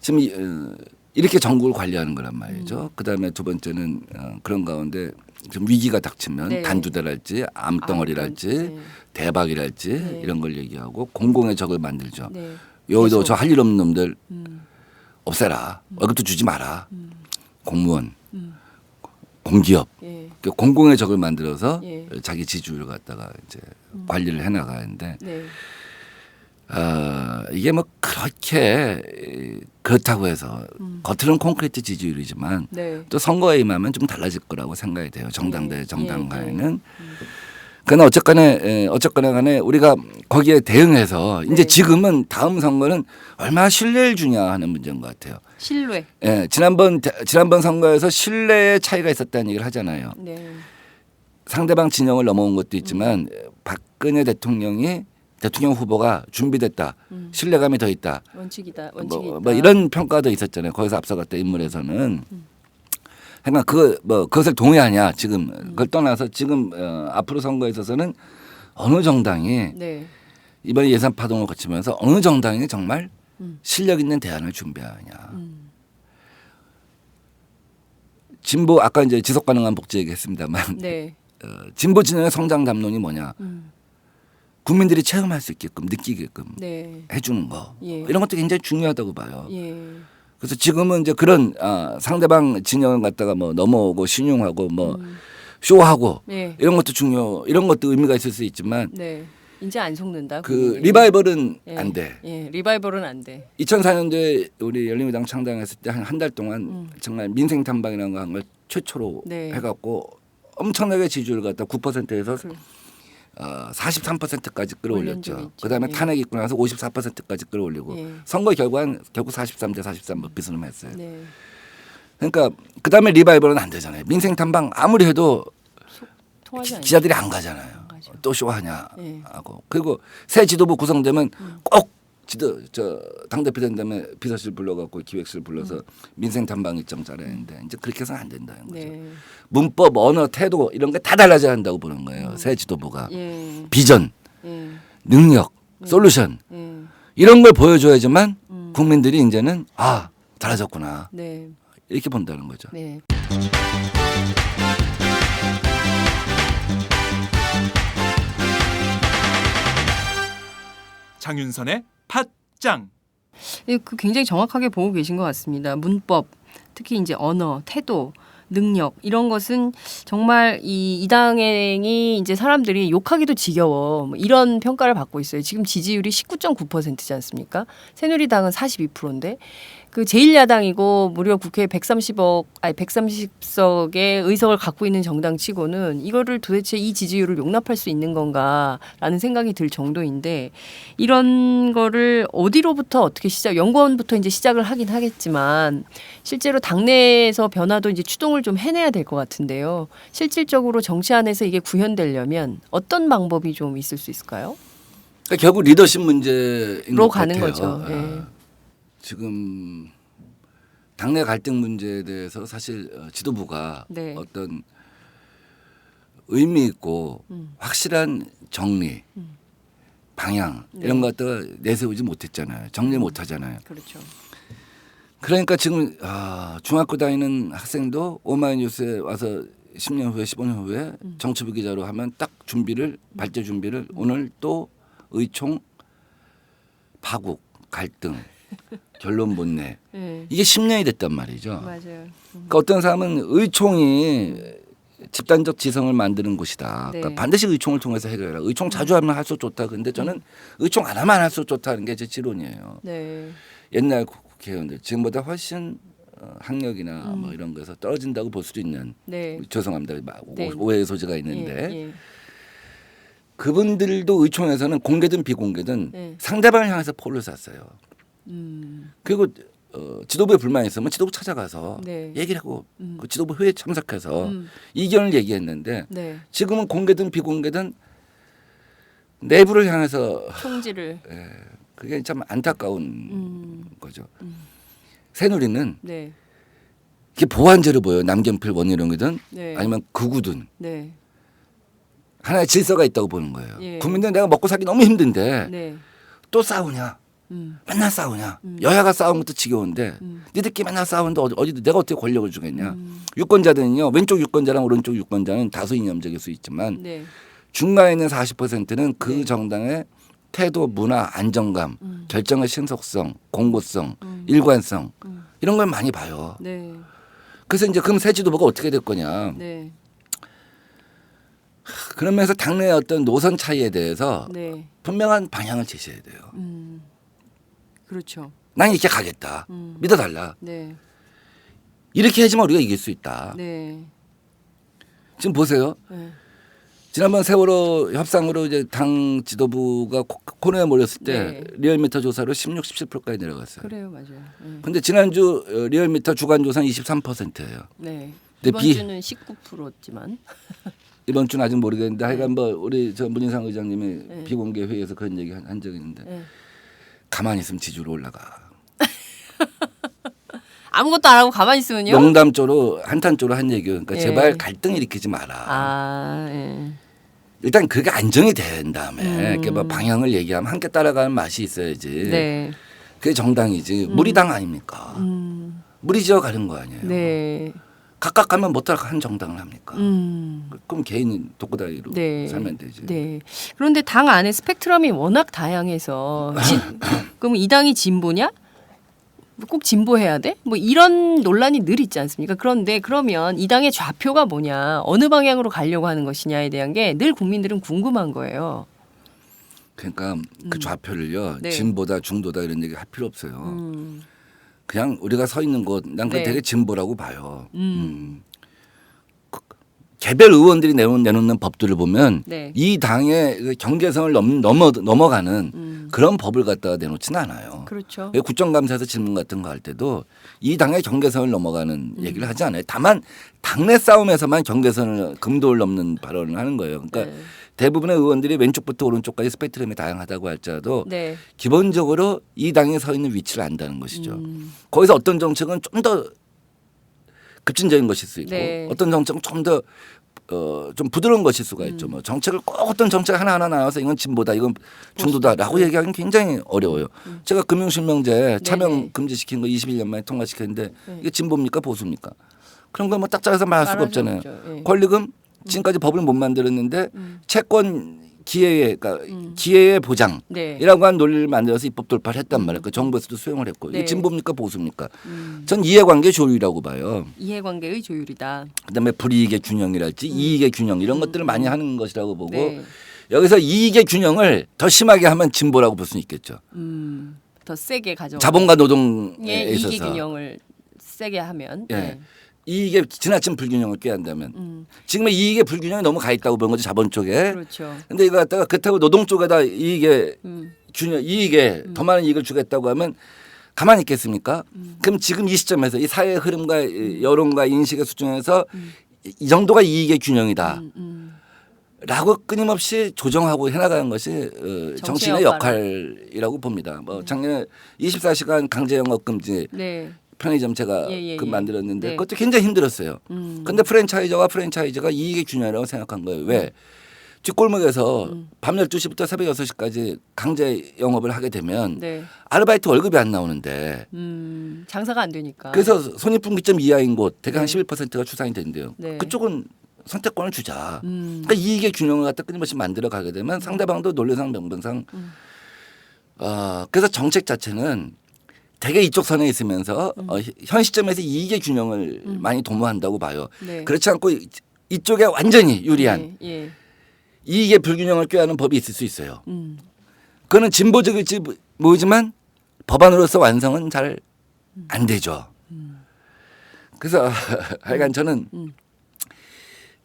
지금 이렇게 정국을 관리하는 거란 말이죠. 그다음에 두 번째는 그런 가운데 좀 위기가 닥치면 네. 단두대랄지 암덩어리랄지 네. 대박이랄지 네. 이런 걸 얘기하고 공공의 적을 만들죠. 네. 여기도 계속. 저 할 일 없는 놈들 없애라. 월급도 주지 마라. 공무원, 공기업, 예. 그 공공의 적을 만들어서 예. 자기 지주를 갖다가 이제 관리를 해나가는데 네. 이게 뭐 그렇게 그렇다고 해서 겉으로는 콘크리트 지지율이지만 네. 또 선거에 임하면 좀 달라질 거라고 생각이 돼요. 정당 대 정당 예, 간에는. 그러나 어쨌거나 간에 우리가 거기에 대응해서 이제 네. 지금은 다음 선거는 얼마나 신뢰를 주냐 하는 문제인 것 같아요. 신뢰. 예, 지난번 선거에서 신뢰의 차이가 있었다는 얘기를 하잖아요. 네. 상대방 진영을 넘어온 것도 있지만 박근혜 대통령 후보가 준비됐다. 신뢰감이 더 있다. 원칙이 뭐 있다. 이런 평가도 있었잖아요. 거기서 앞서갔다 인물에서는. 그러니까 그것을 동의하냐 지금 그걸 떠나서 지금 앞으로 선거에 있어서는 어느 정당이 네. 이번 예산 파동을 거치면서 어느 정당이 정말 실력 있는 대안을 준비하냐. 진보 아까 이제 지속 가능한 복지 얘기했습니다만 네. 진보 진영의 성장 담론이 뭐냐. 국민들이 체험할 수 있게끔 느끼게끔 네. 해주는 거 예. 이런 것도 굉장히 중요하다고 봐요. 예. 그래서 지금은 이제 그런 상대방 진영을 갖다가 뭐 넘어오고 신용하고 뭐 쇼하고 네. 이런 것도 의미가 있을 수 있지만 네. 이제 안 속는다. 그 국민이. 리바이벌은 예. 안 돼. 예. 리바이벌은 안 돼. 2004년도에 우리 열린우리당 창당했을 때 한 달 동안 정말 민생 탐방이라는 거 한 걸 최초로 네. 해갖고 엄청나게 지지율을 갖다 9%에서 그- 43%까지 올린 적이 끌어올렸죠. 있죠. 그다음에 예. 탄핵이 있고 나서 54%까지 끌어올리고 예. 선거 결과는 결국 43대 43 비스름했어요. 네. 그러니까 그다음에 리바이벌은 안 되잖아요. 민생 탐방 아무리 해도 통하지 않죠. 기자들이 안 가잖아요. 안 가죠. 또 쇼하냐 예. 하고 그리고 새 지도부 구성되면 꼭 당대표 된 다음에 비서실 불러갖고 기획실 불러서 민생 탐방 일정 짜야 하는데 이제 그렇게 해서는 안 된다는 거죠. 네. 문법, 언어, 태도 이런 게 다 달라져야 한다고 보는 거예요. 새 지도부가 예. 비전, 예. 능력, 솔루션 예. 이런 걸 보여줘야지만 국민들이 이제는 달라졌구나 네. 이렇게 본다는 거죠. 네. 장윤선의 팟짱. 예, 그 굉장히 정확하게 보고 계신 것 같습니다. 문법, 특히 이제 언어, 태도, 능력 이런 것은 정말 이 당이 이제 사람들이 욕하기도 지겨워 뭐 이런 평가를 받고 있어요. 지금 지지율이 19.9%지 않습니까? 새누리당은 42%인데 그 제1야당이고 무려 국회에 130석의 의석을 갖고 있는 정당치고는 이거를 도대체 이 지지율을 용납할 수 있는 건가라는 생각이 들 정도인데 이런 거를 어디로부터 어떻게 연구원부터 이제 시작을 하긴 하겠지만 실제로 당내에서 변화도 이제 추동을 좀 해내야 될 것 같은데요. 실질적으로 정치 안에서 이게 구현되려면 어떤 방법이 좀 있을 수 있을까요? 그러니까 결국 리더십 문제인 로 것 가는 같아요. 거죠. 예. 지금 당내 갈등 문제에 대해서 사실 지도부가 네. 어떤 의미 있고 확실한 정리, 방향 이런 네. 것들 내세우지 못했잖아요. 정리 못하잖아요. 그렇죠. 그러니까 지금 중학교 다니는 학생도 오마이뉴스에 와서 10년 후에 15년 후에 정치부 기자로 하면 딱 발제 준비를 오늘 또 의총 파국 갈등 결론 못 내. 네. 이게 10년이 됐단 말이죠. 맞아요. 그러니까 어떤 사람은 의총이 집단적 지성을 만드는 곳이다. 네. 그러니까 반드시 의총을 통해서 해결해라. 의총 자주 하면 할수록 좋다. 근데 저는 의총 안 하면 할수록 좋다는 게 제 지론이에요. 네. 옛날 국회의원들 지금보다 훨씬 학력이나 뭐 이런 거에서 떨어진다고 볼 수도 있는 네. 죄송합니다. 네. 오해의 소지가 있는데 예, 예. 그분들도 의총에서는 공개든 비공개든 네. 상대방을 향해서 포를 쐈어요. 그리고 지도부에 불만이 있으면 지도부 찾아가서 네. 얘기를 하고 그 지도부 회의에 참석해서 음. 이견을 얘기했는데 네. 지금은 공개든 비공개든 내부를 향해서 총지를. 그게 참 안타까운 거죠. 새누리는 네. 이게 보완제로 보여요. 남경필 원희룡이든 네. 아니면 극우든 네. 하나의 질서가 있다고 보는 거예요. 예. 국민들 내가 먹고 살기 너무 힘든데 네. 또 싸우냐. 음. 맨날 싸우냐. 여야가 싸우는 것도 지겨운데 니들끼리 맨날 싸우는데 어디 내가 어떻게 권력을 주겠냐. 유권자들은요. 왼쪽 유권자랑 오른쪽 유권자는 다수 이념적일 수 있지만 네. 중간에 있는 40%는 그 네. 정당의 태도, 문화, 안정감, 결정의 신속성, 공고성, 일관성 이런 걸 많이 봐요. 네. 그래서 이제 그럼 새 지도부가 어떻게 될 거냐. 네. 그러면서 당내의 어떤 노선 차이에 대해서 네. 분명한 방향을 제시해야 돼요. 그렇죠. 난 이렇게 가겠다. 믿어달라. 네. 이렇게 해야지만 우리가 이길 수 있다. 네. 지금 보세요. 네. 지난번 세월호 협상으로 이제 당 지도부가 코너에 몰렸을 때 네. 리얼미터 조사로 16, 17%까지 내려갔어요. 그래요, 맞아요. 근데 지난주 리얼미터 주간 조사는 23%예요. 네. 근데 이번 주는 19%였지만. 이번 주는 아직 모르겠는데 하여간 뭐 우리 저 문인상 의장님이 네. 비공개 회의에서 그런 얘기 한 적이 있는데 네. 가만히 있으면 지지율 올라가. 아무것도 안 하고 가만히 있으면요? 농담조로 한탄조로 한 얘기예요. 그러니까 예. 제발 갈등 일으키지 마라. 아, 예. 일단 그게 안정이 된 다음에 이렇게 뭐 방향을 얘기하면 함께 따라가는 맛이 있어야지. 네. 그게 정당이지. 무리당 아닙니까? 무리 지어 가는 거 아니에요. 네. 각각 가면 못 따라가는 정당을 합니까? 음. 그럼 개인은 독고다이로 네. 살면 되지. 네. 그런데 당 안에 스펙트럼이 워낙 다양해서 그럼 이 당이 진보냐? 꼭 진보해야 돼? 뭐 이런 논란이 늘 있지 않습니까? 그런데 그러면 이 당의 좌표가 뭐냐? 어느 방향으로 가려고 하는 것이냐에 대한 게 늘 국민들은 궁금한 거예요. 그러니까 그 좌표를요. 네. 진보다 중도다 이런 얘기 할 필요 없어요. 그냥 우리가 서 있는 곳, 난 그게 네. 되게 진보라고 봐요. 개별 의원들이 내놓는 법들을 보면 네. 이 당의 그 경계선을 넘어가는 그런 법을 갖다가 내놓지는 않아요. 그렇죠. 국정감사에서 질문 같은 거 할 때도 이 당의 경계선을 넘어가는 얘기를 하지 않아요. 다만 당내 싸움에서만 경계선을 금도를 넘는 발언을 하는 거예요. 그러니까 네. 대부분의 의원들이 왼쪽부터 오른쪽까지 스펙트럼이 다양하다고 할지라도 네. 기본적으로 이 당에 서 있는 위치를 안다는 것이죠. 거기서 어떤 정책은 좀 더 급진적인 것일 수 있고 네. 어떤 정책은 좀 더 좀 부드러운 것일 수가 있죠. 뭐 정책을 꼭 어떤 정책 하나하나 나와서 이건 진보다 이건 중도다라고 얘기하기는 굉장히 어려워요. 제가 금융실명제 차명 네네. 금지시킨 거 21년 만에 통과시켰는데 네. 이게 진보입니까 보수입니까? 그런 거 뭐 딱 잘라서 말할 수가 말할 수 없잖아요. 없죠. 예. 권리금 지금까지 법을 못 만들었는데 채권 기회의 그러니까 기회의 보장이라고 네. 한 논리를 만들어서 입법 돌파를 했단 말이에요. 그 정부에서도 수용을 했고 네. 이게 진보입니까 보수입니까? 전 이해관계 조율이라고 봐요. 이해관계의 조율이다. 그다음에 불이익의 균형이랄지 이익의 균형 이런 것들을 많이 하는 것이라고 보고 네. 여기서 이익의 균형을 더 심하게 하면 진보라고 볼 수는 있겠죠. 더 세게 가져. 자본과 노동에 의 있어서 이익의 균형을 세게 하면. 예. 네. 이익의 지나친 불균형을 꾀한다면 지금의 이익의 불균형이 너무 가 있다고 보는 거죠 자본 쪽에. 그렇죠. 근데 이거 갖다가 그렇다고 노동 쪽에다 이익의 균형, 이익에 더 많은 이익을 주겠다고 하면 가만히 있겠습니까? 그럼 지금 이 시점에서 이 사회의 흐름과 여론과 인식의 수준에서 이 정도가 이익의 균형이다. 라고 끊임없이 조정하고 해나가는 것이 정치인의 역할이라고 봅니다. 뭐 작년에 24시간 강제 영업 금지 네. 편의점 제가 예. 만들었는데 네. 그것도 굉장히 힘들었어요. 그런데 프랜차이저가 이익의 균형이라고 생각한 거예요. 왜? 뒷골목에서 밤 12시부터 새벽 6시까지 강제 영업을 하게 되면 네. 아르바이트 월급이 안 나오는데 장사가 안 되니까. 그래서 손익분기점 이하인 곳 대개 한 11%가 추산이 된대요. 네. 그쪽은 선택권을 주자. 그러니까 이익의 균형을 갖다 끊임없이 만들어 가게 되면 상대방도 논리상 명분상 그래서 정책 자체는 되게 이쪽 선에 있으면서 현 시점에서 이익의 균형을 많이 도모한다고 봐요. 네. 그렇지 않고 이쪽에 완전히 유리한 예. 이익의 불균형을 꾀하는 법이 있을 수 있어요. 그거는 진보적일지 모르지만 법안으로서 완성은 잘 안 되죠. 그래서 하여간 저는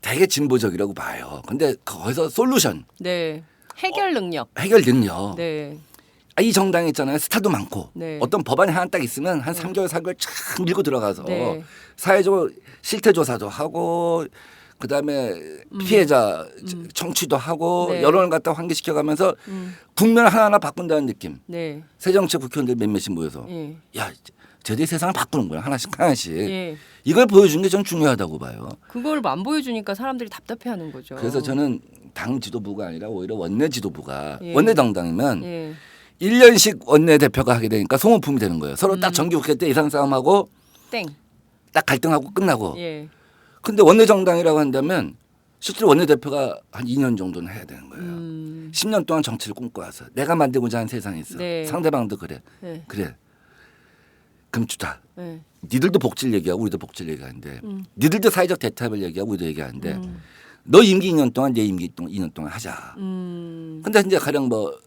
되게 진보적이라고 봐요. 근데 거기서 솔루션, 네. 해결 능력. 해결 능력. 네. 이 정당에 있잖아요. 스타도 많고 네. 어떤 법안이 하나 딱 있으면 한 3개월, 4개월 쫙 밀고 들어가서 네. 사회적으로 실태 조사도 하고 그다음에 피해자 청취도 하고 네. 여론을 갖다 환기시켜가면서 국면을 하나하나 바꾼다는 느낌. 네. 새정치 국회의원들 몇몇이 모여서 예. 야 저들이 세상을 바꾸는 거야 하나씩 예. 이걸 보여주는 게 전 중요하다고 봐요. 그걸 안 보여주니까 사람들이 답답해하는 거죠. 그래서 저는 당 지도부가 아니라 오히려 원내 지도부가 예. 원내 정당이면 예. 1년씩 원내 대표가 하게 되니까 소모품이 되는 거예요. 서로 딱 정기국회 때 예산 싸움하고 땡. 딱 갈등하고 끝나고. 예. 근데 원내 정당이라고 한다면 실제로 원내 대표가 한 2년 정도는 해야 되는 거예요. 10년 동안 정치를 꿈꿔와서 내가 만들고자 하는 세상이 있어. 네. 상대방도 그래. 네. 그래. 그럼 주자. 네. 니들도 복지를 얘기하고 우리도 복지를 얘기하는데 니들도 사회적 대타협을 얘기하고 우리도 얘기하는데 너 임기 2년 동안 내 임기 2년 동안 하자. 근데 이제 가령 뭐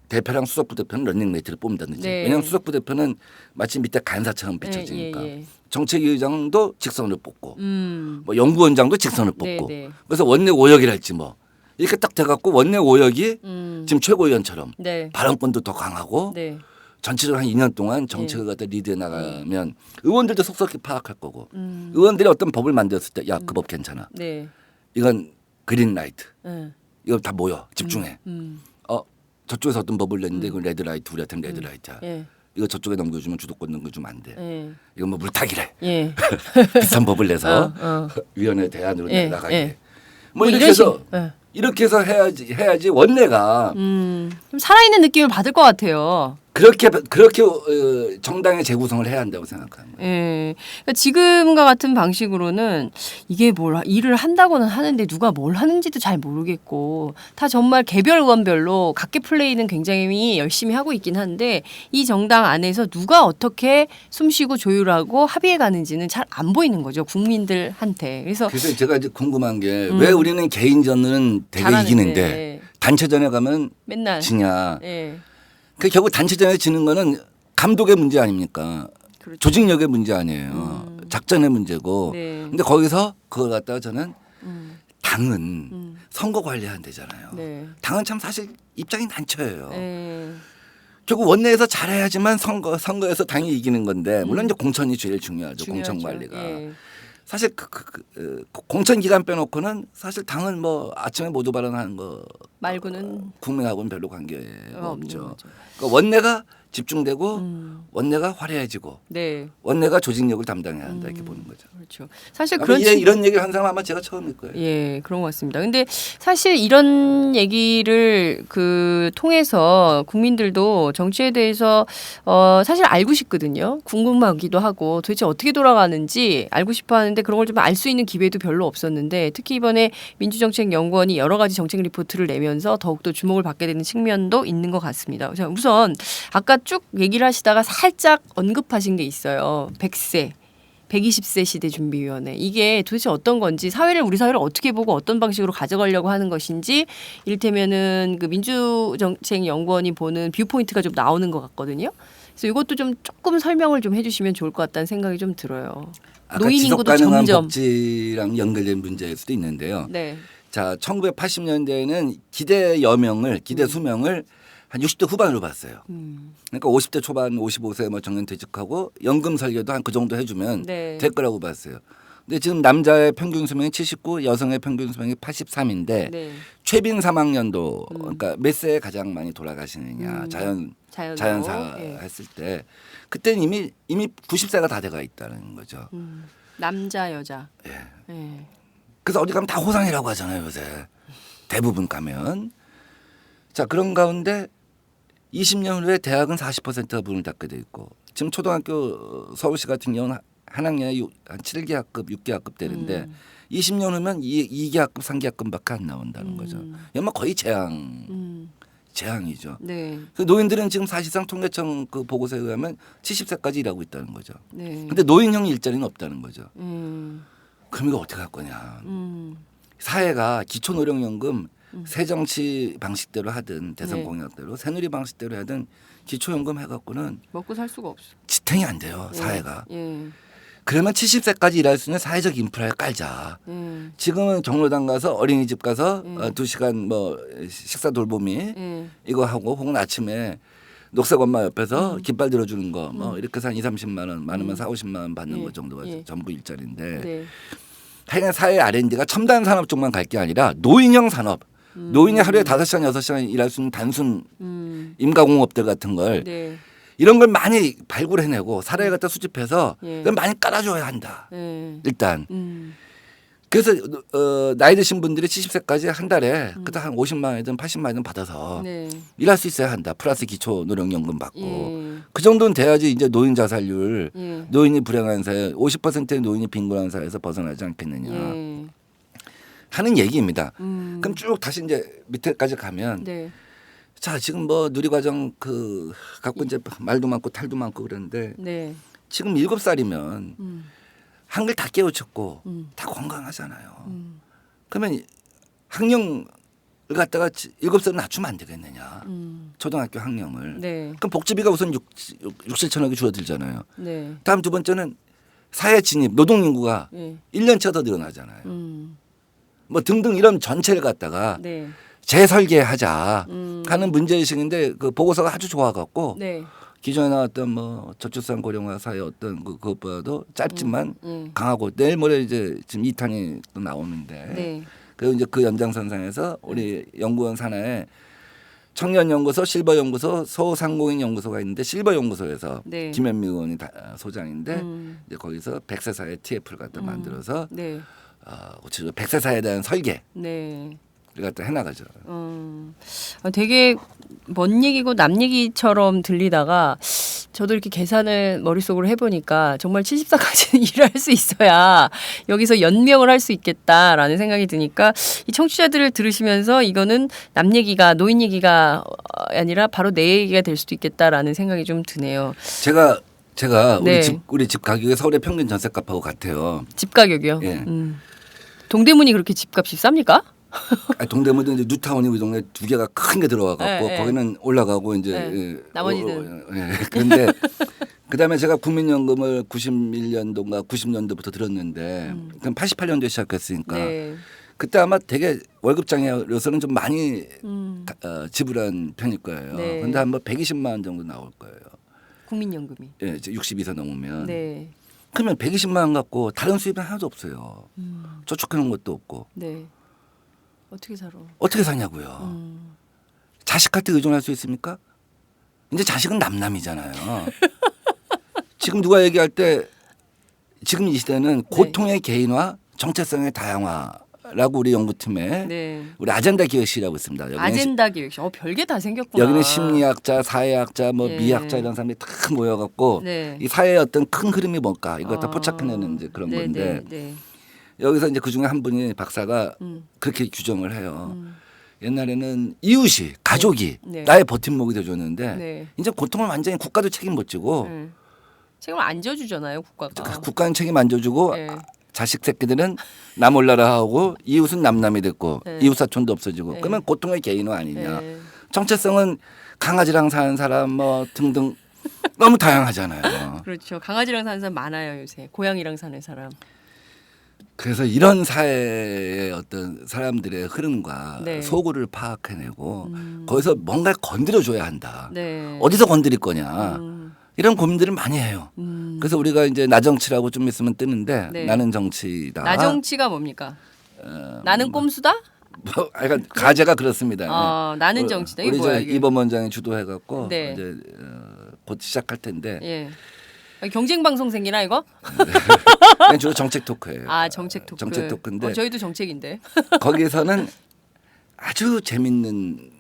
대표랑 수석부 대표는 런닝메이트를 뽑는다든지. 네. 왜냐하면 수석부 대표는 마치 밑에 간사처럼 비춰지니까. 예. 정책위의장도 직선으로 뽑고 뭐 연구원장도 직선으로 네, 뽑고 네. 그래서 원내 오역이랄지 뭐 이렇게 딱 돼갖고 원내 오역이 지금 최고위원처럼 네. 발언권도 더 강하고 네. 전체적으로 한 2년 동안 정책을 갖다 리드해 나가면 의원들도 속속히 파악할 거고 의원들이 어떤 법을 만들었을 때 야 그 법 괜찮아. 네. 이건 그린라이트. 네. 이거 다 모여 집중해. 저쪽에서 어떤 법을 냈는데 이건 레드라이트 우리한테는 레드라이트야. 예. 이거 저쪽에 넘겨주면 주도권 넘겨주면 안 돼. 예. 이건 뭐 물타기래. 예. 비싼 법을 내서 위원회 대안으로 예, 나가게. 예. 뭐 뭐 이렇게 이런 해서 예. 이렇게 해서 해야지 원내가 좀 살아있는 느낌을 받을 것 같아요. 그렇게 정당의 재구성을 해야 한다고 생각하는 거예요. 예. 그러니까 지금과 같은 방식으로는 이게 뭘 일을 한다고는 하는데 누가 뭘 하는지도 잘 모르겠고 다 정말 개별 의원별로 각계 플레이는 굉장히 열심히 하고 있긴 한데 이 정당 안에서 누가 어떻게 숨쉬고 조율하고 합의해 가는지는 잘 안 보이는 거죠. 국민들한테. 그래서 제가 이제 궁금한 게 왜 우리는 개인전은 되게 잘하는데, 이기는데 단체전에 가면 맨날 지냐. 예. 그 결국 단체전에 지는 거는 감독의 문제 아닙니까? 그렇죠. 조직력의 문제 아니에요. 작전의 문제고. 네. 근데 거기서 그걸 갖다가 저는 당은 선거 관리하는 데잖아요. 네. 당은 참 사실 입장이 난처해요. 예. 결국 원내에서 잘해야지만 선거에서 당이 이기는 건데 물론 이제 공천이 제일 중요하죠. 중요하죠. 공천 관리가. 예. 사실 공천 기간 빼놓고는 사실 당은 뭐 아침에 모두 발언하는 거 말고는 국민하고는 별로 관계가 없는 없죠. 거죠. 그러니까 원내가 집중되고 원내가 화려해지고 네. 원내가 조직력을 담당해야 한다 이렇게 보는 거죠. 그렇죠. 사실 아마 그런 이런 얘기를 한 사람 아마 제가 처음일 거예요. 예, 그런 것 같습니다. 근데 사실 이런 얘기를 통해서 국민들도 정치에 대해서 사실 알고 싶거든요. 궁금하기도 하고 도대체 어떻게 돌아가는지 알고 싶어 하는데 그런 걸 좀 알 수 있는 기회도 별로 없었는데 특히 이번에 민주정책연구원이 여러 가지 정책 리포트를 내면서 더욱더 주목을 받게 되는 측면도 있는 것 같습니다. 자, 우선 아까 쭉 얘기를 하시다가 살짝 언급하신 게 있어요. 100세. 120세 시대 준비위원회 이게 도대체 어떤 건지 우리 사회를 어떻게 보고 어떤 방식으로 가져가려고 하는 것인지 이를테면은 그 민주정책연구원이 보는 뷰포인트가 좀 나오는 것 같거든요. 그래서 이것도 좀 조금 설명을 좀 해주시면 좋을 것 같다는 생각이 좀 들어요. 아까 노인 인구도 지속가능한 점점 복지랑 연결된 문제일 수도 있는데요. 네. 자, 1980년대에는 기대 수명을 한 60대 후반으로 봤어요. 그러니까 50대 초반 55세 뭐 정년퇴직하고 연금 설계도 한 그 정도 해주면 네. 될 거라고 봤어요. 근데 지금 남자의 평균 수명이 79, 여성의 평균 수명이 83인데 네. 최빈 사망연도 그러니까 몇 세에 가장 많이 돌아가시느냐 자연사 예. 했을 때 그때는 이미 90세가 다 돼가 있다는 거죠. 남자 여자. 예. 예. 그래서 어디 가면 다 호상이라고 하잖아요 요새 대부분 가면. 자 그런 가운데 20년 후에 대학은 40%가 문을 닫게 돼 있고 지금 초등학교 서울시 같은 경우는 한 학년에 한 7개학급 6개학급 되는데 20년 후면 2개학급 3개학급밖에 안 나온다는 거죠. 이건 거의 재앙이죠. 네. 그 노인들은 지금 사실상 통계청 그 보고서에 의하면 70세까지 일하고 있다는 거죠. 네. 근데 노인형 일자리는 없다는 거죠. 그럼 이거 어떻게 할 거냐. 사회가 기초노령연금 새정치 방식대로 하든 대선 네. 공약대로 새누리 방식대로 하든 기초연금 해갖고는 먹고 살 수가 없어. 지탱이 안 돼요 사회가. 예. 그러면 70세까지 일할 수 있는 사회적 인프라를 깔자. 예. 지금은 경로당 가서 어린이집 가서 2시간 뭐 식사 돌보미 이거 하고 혹은 아침에 녹색 엄마 옆에서 깃발 들어주는 거 뭐 이렇게 해서 한 2, 30만 원 많으면 4, 50만 원 받는 거 정도가 전부 일자리인데 네. 하여간 사회 R&D가 첨단 산업 쪽만 갈 게 아니라 노인형 산업 노인이 하루에 5시간 6시간 일할 수 있는 단순 임가공업들 같은 걸 네. 이런 걸 많이 발굴해내고 사례에 갖다 수집해서 예. 그걸 많이 깔아줘야 한다. 예. 일단. 그래서 나이 드신 분들이 70세까지 한 달에 그때 한 50만 원이든 80만 원이든 받아서 네. 일할 수 있어야 한다. 플러스 기초 노령연금 받고. 예. 그 정도는 돼야지 이제 노인 자살률 예. 노인이 불행한 사회 50%의 노인이 빈곤한 사회에서 벗어나지 않겠느냐 예. 하는 얘기입니다. 그럼 쭉 다시 이제 밑에까지 가면 네. 자 지금 뭐 누리과정 갖고 이제 말도 많고 탈도 많고 그러는데 네. 지금 7살이면 한글 다 깨우쳤고 다 건강하잖아요. 그러면 학령을 갖다가 7살로 낮추면 안 되겠느냐. 초등학교 학령을. 네. 그럼 복지비가 우선 6, 7천억이 줄어들잖아요. 네. 다음 두 번째는 사회 진입, 노동 인구가 네. 1년치가 더 늘어나잖아요. 뭐 등등 이런 전체를 갖다가 네. 재설계하자 하는 문제의식인데 그 보고서가 아주 좋아갖고 네. 기존에 나왔던 뭐 저출산 고령화 사회 어떤 그것보다도 짧지만 강하고 내일 모레 이제 지금 2탄이 또 나오는데 네. 그리고 이제 그 연장선상에서 우리 연구원 산하에 청년연구소, 실버연구소, 소상공인연구소가 있는데 실버연구소에서 네. 김현미 의원이 소장인데 이제 거기서 100세 사회 TF를 갖다 만들어서 네. 구체적으로 100세 사회에 대한 설계를 네. 갖다 해나가죠. 되게 먼 얘기고 남 얘기처럼 들리다가 저도 이렇게 계산을 머릿속으로 해보니까 정말 74까지는 일을 할 수 있어야 여기서 연명을 할 수 있겠다라는 생각이 드니까 이 청취자들을 들으시면서 이거는 남 얘기가 노인 얘기가 아니라 바로 내 얘기가 될 수도 있겠다라는 생각이 좀 드네요. 제가 네. 우리 집 가격이 서울의 평균 전세값하고 같아요. 집 가격이요? 예. 동대문이 그렇게 집값이 쌉니까? 동대문도 이제 뉴타운이 우리 동네 두 개가 큰 게 들어와갖고 네, 거기는 올라가고 이제 네. 나머지는. 그런데 그다음에 제가 국민연금을 91년도인가 90년도부터 들었는데 그럼 88년도에 시작했으니까 네. 그때 아마 되게 월급장애로서는 좀 많이 지불한 편일 거예요. 네. 그런데 한 번 120만 원 정도 나올 거예요. 국민연금이. 예, 이제 62세 넘으면. 네. 그러면 120만 원 갖고 다른 수입은 하나도 없어요. 저축해놓은 것도 없고. 네. 어떻게 살아? 어떻게 사냐고요. 자식한테 의존할 수 있습니까? 이제 자식은 남남이잖아요. 지금 누가 얘기할 때 지금 이 시대는 고통의 개인화, 정체성의 다양화라고 우리 연구팀에 네. 우리 아젠다 기획실이라고 있습니다. 여기는 아젠다 기획실. 별게 다 생겼구나. 여기는 심리학자, 사회학자, 뭐 예. 미학자 이런 사람들이 다 모여갖고 네. 이 사회의 어떤 큰 흐름이 뭘까 이걸 다 포착해내는 이제 그런 네, 건데 네, 네. 여기서 이제 그 중에 한 분이 박사가 그렇게 규정을 해요. 옛날에는 이웃이 가족이 네. 나의 버팀목이 돼줬는데 네. 이제 고통을 완전히 국가도 책임 못 지고 책임을 안 져주잖아요, 국가가. 국가는 책임 안 져주고 네. 자식 새끼들은 나 몰라라 하고 이웃은 남남이 됐고 네. 이웃 사촌도 없어지고 네. 그러면 고통의 개인화 아니냐. 네. 정체성은 강아지랑 사는 사람 뭐 등등 너무 다양하잖아요. 그렇죠. 강아지랑 사는 사람 많아요 요새. 고양이랑 사는 사람. 그래서 이런 사회의 어떤 사람들의 흐름과 네. 소구를 파악해내고 거기서 뭔가를 건드려줘야 한다. 네. 어디서 건드릴 거냐. 이런 고민들을 많이 해요. 그래서 우리가 이제 나정치라고 좀 있으면 뜨는데 네. 나는 정치다. 나정치가 뭡니까? 나는 꼼수다? 뭐, 약간 가제가 그렇습니다. 나는 정치다. 이게 우리 뭐야 저 이게? 이범 원장이 주도해갖고 네. 이제 곧 시작할 텐데 예. 경쟁 방송 생기나 이거? 그냥 주로 정책 토크예요. 정책 토크. 정책 토크인데 저희도 정책인데. 거기에서는 아주 재밌는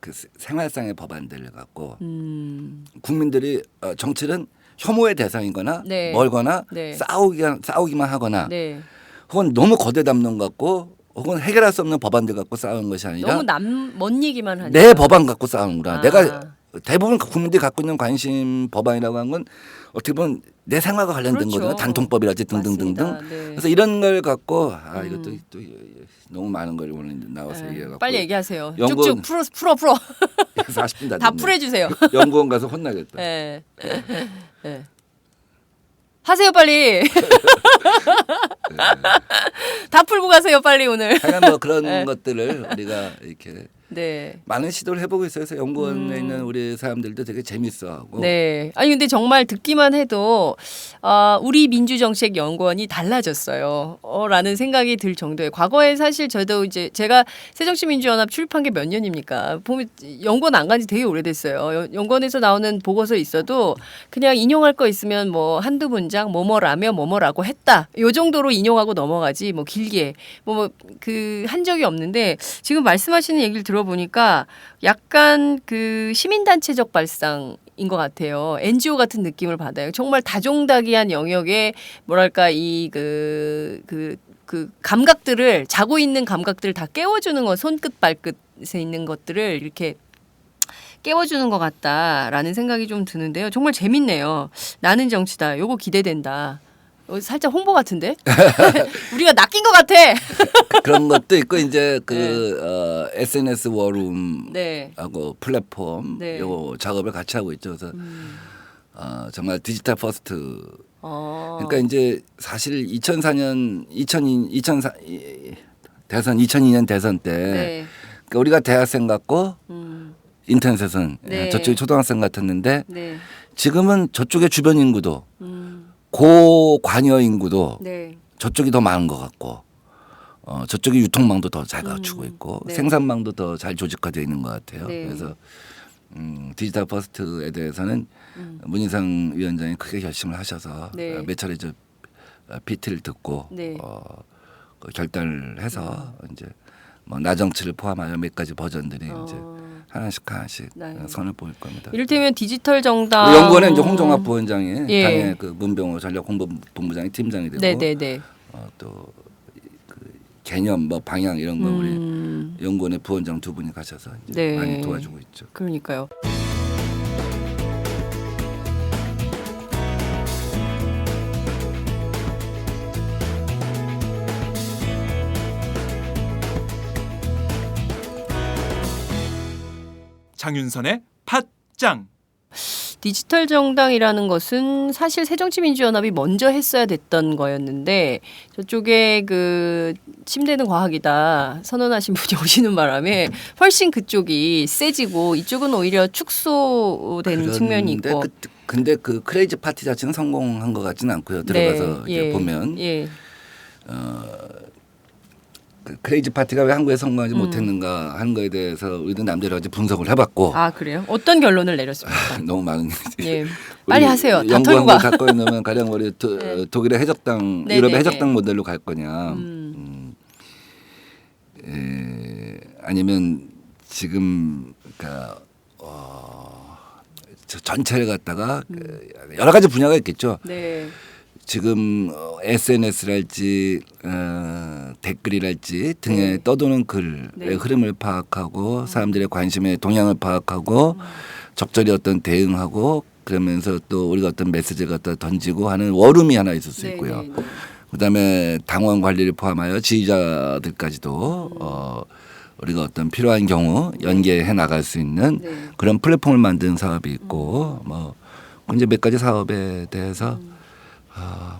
그 생활상의 법안들을 갖고 국민들이 정치는 혐오의 대상이거나 네. 멀거나 네. 싸우기만 하거나 네. 혹은 너무 거대 담론 갖고 혹은 해결할 수 없는 법안들 갖고 싸우는 것이 아니라 너무 먼 얘기만 하니까. 내 법안 갖고 싸우는구나. 아. 내가 대부분 국민들이 갖고 있는 관심 법안이라고 하는 건 어떻게 보면 내 생활과 관련된 그렇죠. 거잖아요. 단통법이라든지 등등등등. 맞습니다. 네. 그래서 이런 걸 갖고 이것도 또 너무 많은 걸 오늘 나와서 네. 얘기해갖고 빨리 얘기하세요. 연구원- 쭉쭉 풀어. 40분 다 다 됐네. 풀어주세요. 연구원 가서 혼나겠다. 네. 네. 하세요 빨리. 다 풀고 가세요 빨리 오늘. 하여간 뭐 그런 네. 것들을 우리가 이렇게 네. 많은 시도를 해보고 있어요. 그래서 연구원에 있는 우리 사람들도 되게 재밌어하고 네. 아니 근데 정말 듣기만 해도 우리 민주정책연구원이 달라졌어요. 라는 생각이 들 정도예요. 과거에 사실 저도 이제 제가 새정치민주연합 출입한 게 몇 년입니까? 보면 연구원 안 간 지 되게 오래됐어요. 연구원에서 나오는 보고서 있어도 그냥 인용할 거 있으면 뭐 한두 문장 뭐뭐라며 뭐뭐라고 했다. 요 정도로 인용하고 넘어가지 뭐 길게 뭐 그 한 적이 없는데 지금 말씀하시는 얘기를 들어보니까 약간 그 시민단체적 발상 인 것 같아요. NGO 같은 느낌을 받아요. 정말 다종다기한 영역에 뭐랄까 이 그 감각들을 자고 있는 감각들을 다 깨워주는 거 손끝 발끝에 있는 것들을 이렇게 깨워주는 것 같다라는 생각이 좀 드는데요. 정말 재밌네요. 나는 정치다. 요거 기대된다. 살짝 홍보 같은데? 우리가 낚인 것 같아. 그런 것도 있고 이제 그 네. SNS 워룸하고 네. 플랫폼 네. 요 작업을 같이 하고 있죠. 그래서 정말 디지털 퍼스트. 그러니까 이제 사실 2004년 2004 대선 2002년 대선 때 네. 그러니까 우리가 대학생 같고 인터넷에서는 네. 저쪽이 초등학생 같았는데 네. 지금은 저쪽의 주변 인구도 음. 고관여 인구도 네. 저쪽이 더 많은 것 같고 저쪽이 유통망도 더 잘 갖추고 있고 네. 생산망도 더 잘 조직화되어 있는 것 같아요. 네. 그래서 디지털 퍼스트에 대해서는 문희상 위원장이 크게 결심을 하셔서 네. 몇 차례 저 PT를 듣고 네. 그 결단을 해서 이제 뭐 나정치를 포함하여 몇 가지 버전들이 이제 하나씩 네. 선을 보일 겁니다. 이를테면 디지털 정당 연구원에 이제 홍종학 부원장이 예. 당의 그 문병호 전략홍보본부장이 팀장이 되고 네네네. 또 그 개념 뭐 방향 이런 거 우리 연구원의 부원장 두 분이 가셔서 이제 네. 많이 도와주고 있죠. 그러니까요. 장윤선의 팟짱. 디지털 정당이라는 것은 사실 새정치민주연합이 먼저 했어야 됐던 거였는데 저쪽에 그 침대는 과학이다 선언하신 분이 오시는 바람에 훨씬 그쪽이 세지고 이쪽은 오히려 축소된 측면이 있고. 근데 그 크레이지 파티 자체는 성공한 것 같지는 않고요. 들어가서 네. 이제 예. 보면 예. 그 크레이지 파티가 왜 한국에 성공하지 못했는가 하는 거에 대해서 우리도 남대로 이제 분석을 해봤고 아 그래요? 어떤 결론을 내렸습니까? 너무 많은 예. 빨리 하세요. 다 털고 연구원을 가. 갖고 있는 가령 우리 네. 독일의 해적당, 네, 유럽의 네, 해적당 네. 모델로 갈 거냐, 아니면 지금 그러니까 전체를 갖다가 여러 가지 분야가 있겠죠. 네. 지금 SNS랄지 댓글이랄지 등에 네. 떠도는 글의 네. 흐름을 파악하고 사람들의 관심의 동향을 파악하고 적절히 어떤 대응하고 그러면서 또 우리가 어떤 메시지를 갖다 던지고 하는 워룸이 하나 있을 수 있고요. 네, 네, 네. 그다음에 당원 관리를 포함하여 지지자들까지도 우리가 어떤 필요한 경우 연계해 나갈 수 있는 네. 그런 플랫폼을 만드는 사업이 있고 뭐 이제 몇 가지 사업에 대해서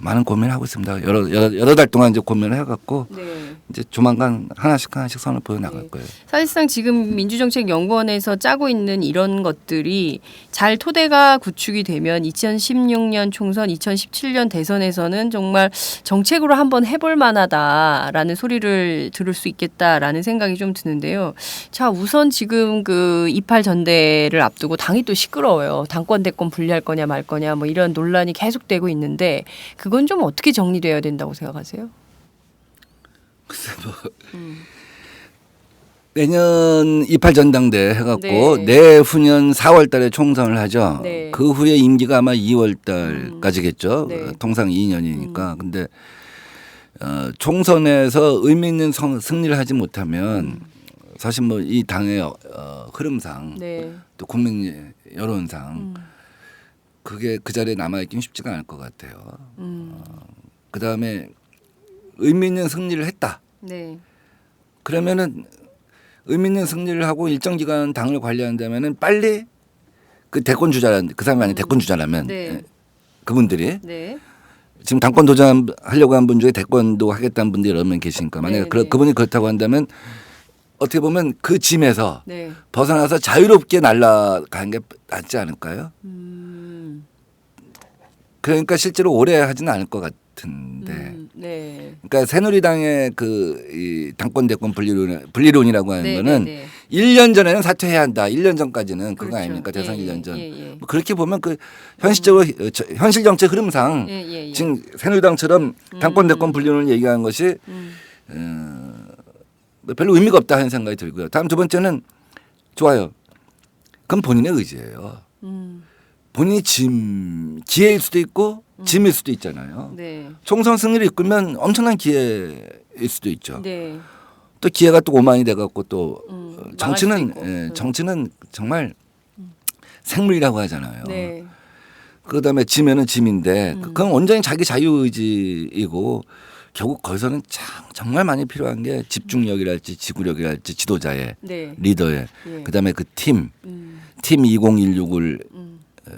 많은 고민을 하고 있습니다. 여러 달 동안 이제 고민을 해갖고 네. 이제 조만간 하나씩 선을 보여 나갈 네. 거예요. 사실상 지금 민주정책연구원에서 짜고 있는 이런 것들이 잘 토대가 구축이 되면 2016년 총선, 2017년 대선에서는 정말 정책으로 한번 해볼 만하다라는 소리를 들을 수 있겠다라는 생각이 좀 드는데요. 자, 우선 지금 그 28 전대를 앞두고 당이 또 시끄러워요. 당권 대권 분리할 거냐 말 거냐 뭐 이런 논란이 계속되고 있는데 그건 좀 어떻게 정리돼야 된다고 생각하세요? 글쎄 뭐 내년 28 전당대 해갖고 네. 내후년 4월달에 총선을 하죠. 네. 그 후에 임기가 아마 2월달까지겠죠. 네. 통상 2년이니까. 근데 총선에서 의미 있는 승리를 하지 못하면 사실 뭐 이 당의 흐름상 네. 또 국민 여론상 그게 그 자리에 남아있기는 쉽지가 않을 것 같아요. 그다음에 의미 있는 승리를 했다. 네. 그러면은 의미 있는 승리를 하고 일정 기간 당을 관리한다면은 빨리 그 대권 주자라는 그 사람이 아니라 대권 주자라면 네. 그분들이 네. 지금 당권 도전하려고 한 분 중에 대권도 하겠다는 분들이 여러 명 계시니까 만약에 네, 네. 그분이 그렇다고 한다면 어떻게 보면 그 짐에서 네. 벗어나서 자유롭게 날아가는 게 낫지 않을까요? 그러니까 실제로 오래 하지는 않을 것 같은데. 네. 그러니까 새누리당의 이 당권 대권 분리론이라고 하는 네, 거는 네, 네. 1년 전에는 사퇴해야 한다. 1년 전까지는 그거 그렇죠. 아닙니까? 대선 예, 1년 전. 예, 예. 뭐 그렇게 보면 그 현실적으로 현실 정책 흐름상 예, 예, 예. 지금 새누리당처럼 당권 대권 분리론을 얘기하는 것이 별로 의미가 없다 하는 생각이 들고요. 다음 두 번째는 좋아요. 그건 본인의 의지예요. 본인이 기회일 수도 있고 짐일 수도 있잖아요. 네. 총선 승리를 이끌면 엄청난 기회일 수도 있죠. 네. 또 기회가 또 오만이 돼갖고 또 정치는 망할 수도 있고. 정치는 정말 생물이라고 하잖아요. 네. 그다음에 지면은 짐인데 그건 온전히 자기 자유의지이고 결국 거기서는 정말 많이 필요한 게 집중력이랄지 지구력이랄지 지도자의 네. 리더의 예. 그다음에 그 팀 2016을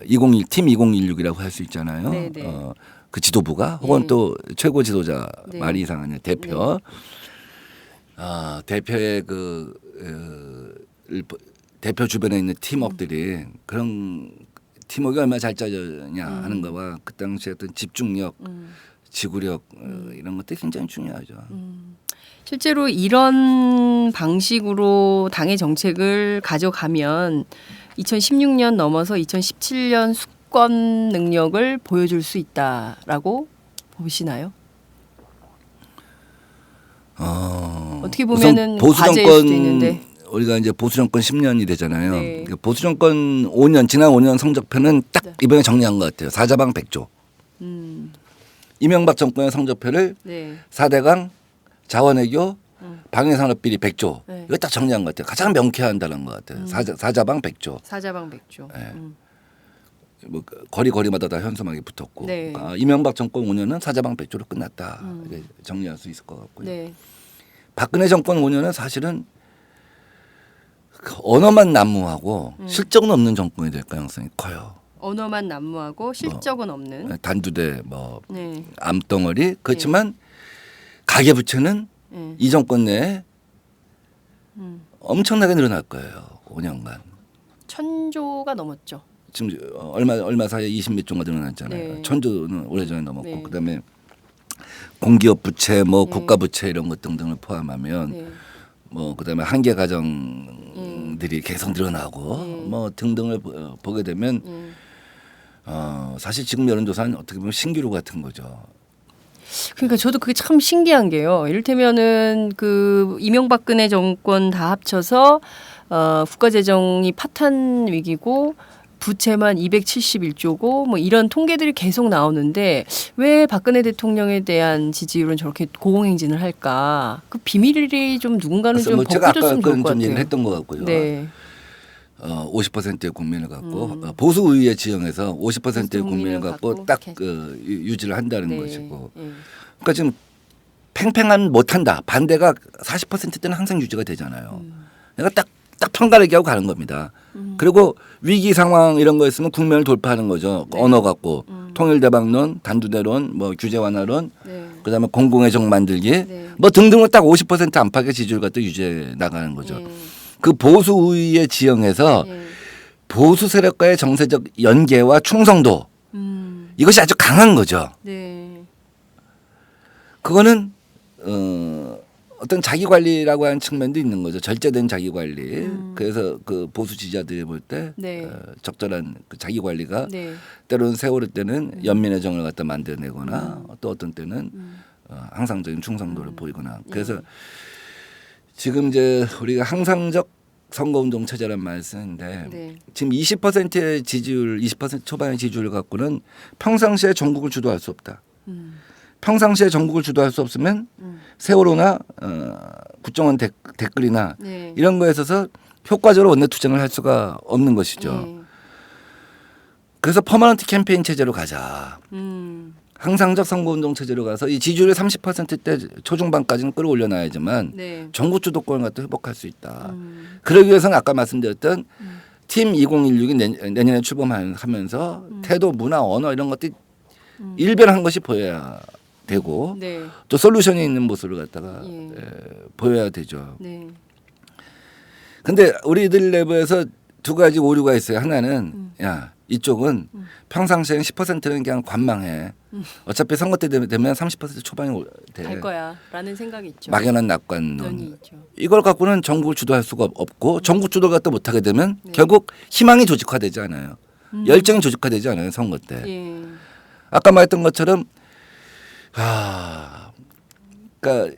2016이라고 할 수 있잖아요. 네, 네. 그 지도부가 혹은 예. 또 최고 지도자 네. 말이 이상하네 대표. 대표의 대표 주변에 있는 팀워크들이 그런 팀워크가 얼마나 잘 짜졌냐 하는 거와 그 당시에 어떤 집중력, 지구력 이런 것들이 굉장히 중요하죠. 실제로 이런 방식으로 당의 정책을 가져가면 2016년 넘어서 2017년 수권 능력을 보여줄 수 있다라고 보시나요? 어떻게 보면은 보수 과제일 정권 수도 있는데. 우리가 이제 보수 정권 10년이 되잖아요. 네. 그러니까 보수 정권 5년 지난 5년 성적표는 딱 네. 이번에 정리한 것 같아요. 사자방 100조. 음, 이명박 정권의 성적표를 네. 4대강 자원외교 방위산업비리 100조. 네. 이거 딱 정리한 것 같아요. 가장 명쾌한다는 것 같아요. 사자방 100조. 사자방 100조. 네. 뭐 거리마다 다 현수막이 붙었고 네. 이명박 정권 5년은 사자방 100조로 끝났다. 이렇게 정리할 수 있을 것 같고요. 네. 박근혜 정권 5년은 사실은 언어만 난무하고 실적은 없는 정권이 될 가능성이 커요. 언어만 난무하고 실적은 없는. 단두대 뭐 네. 암덩어리 그렇지만 가계부채는 네. 이 정권 내에 엄청나게 늘어날 거예요. 5년간. 1,000조가 넘었죠. 지금 얼마 사이에 20몇 조가 늘어났잖아요. 네. 1,000조는 오래전에 넘었고 네. 그다음에 공기업 부채 뭐 네. 국가 부채 이런 것 등등을 포함하면 네. 뭐 그다음에 한계 가정들이 계속 늘어나고 뭐 등등을 보게 되면 사실 지금 여론조사는 어떻게 보면 신기루 같은 거죠. 그러니까 저도 그게 참 신기한 게요. 이를테면은 그 이명박근혜 정권 다 합쳐서 국가 재정이 파탄 위기고 부채만 271조고 뭐 이런 통계들이 계속 나오는데 왜 박근혜 대통령에 대한 지지율은 저렇게 고공행진을 할까? 그 비밀이 좀 누군가는 좀 제가 아까 벗겨졌으면 좋을 것 좀 얘기를 같아요. 했던 것 같고요. 네. 50%의 국민을 갖고 보수 우위에 지형해서 50%의 보수 국민을 국민을 갖고 갖고 딱 이렇게. 유지를 한다는 네. 것이고. 네. 그러니까 지금 팽팽한 못한다. 반대가 40%대는 항상 유지가 되잖아요. 그러니까 딱 편가르기 하고 가는 겁니다. 그리고 위기 상황 이런 거 있으면 국면을 돌파하는 거죠. 네. 언어 갖고 통일대박론, 단두대론, 뭐 규제 완화론, 네. 그다음에 공공의정 만들기, 네. 뭐 등등을 딱 50% 안팎의 지지율 갖다 유지해 나가는 거죠. 그 보수 우위에 지형해서 네. 보수 세력과의 정세적 연계와 충성도 이것이 아주 강한 거죠. 네. 어떤 자기 관리라고 하는 측면도 있는 거죠. 절제된 자기 관리. 그래서 그 보수 지지자들이 볼 때 네. 적절한 그 자기 관리가 네. 때로는 세월호 때는 연민의 정을 갖다 만들어내거나 또 어떤 때는 항상적인 충성도를 보이거나. 그래서 지금 이제 우리가 항상적 선거운동 체제란 말을 쓰는데 네. 지금 20%의 지지율, 20% 초반의 지지율을 갖고는 평상시에 전국을 주도할 수 없다. 평상시에 전국을 주도할 수 없으면 세월호나 국정원 댓글이나 네. 이런 거에 있어서 효과적으로 원내 투쟁을 할 수가 없는 것이죠. 네. 그래서 퍼머넌트 캠페인 체제로 가자. 음. 항상적 선거운동 체제로 가서 이 지지율을 30%대 초중반까지는 끌어올려놔야지만 네. 전국 주도권을 갖다 회복할 수 있다. 그러기 위해서는 아까 말씀드렸던 팀 2016이 내년에 출범하면서 태도, 문화, 언어 이런 것들이 일변한 것이 보여야 되고 네. 또 솔루션이 있는 모습을 갖다가 예. 보여야 되죠. 네. 근데 우리들 내부에서 두 가지 오류가 있어요. 하나는 야 이쪽은 평상시에는 10%는 그냥 관망해. 어차피 선거 때 되면 30% 초반이 돼. 갈 거야라는 생각이 있죠. 막연한 면이 낙관론. 있죠. 이걸 갖고는 전국을 주도할 수가 없고 전국 주도를 갖다 못하게 되면 결국 희망이 조직화되지 않아요. 열정이 조직화되지 않아요. 선거 때. 예. 아까 말했던 것처럼 그러니까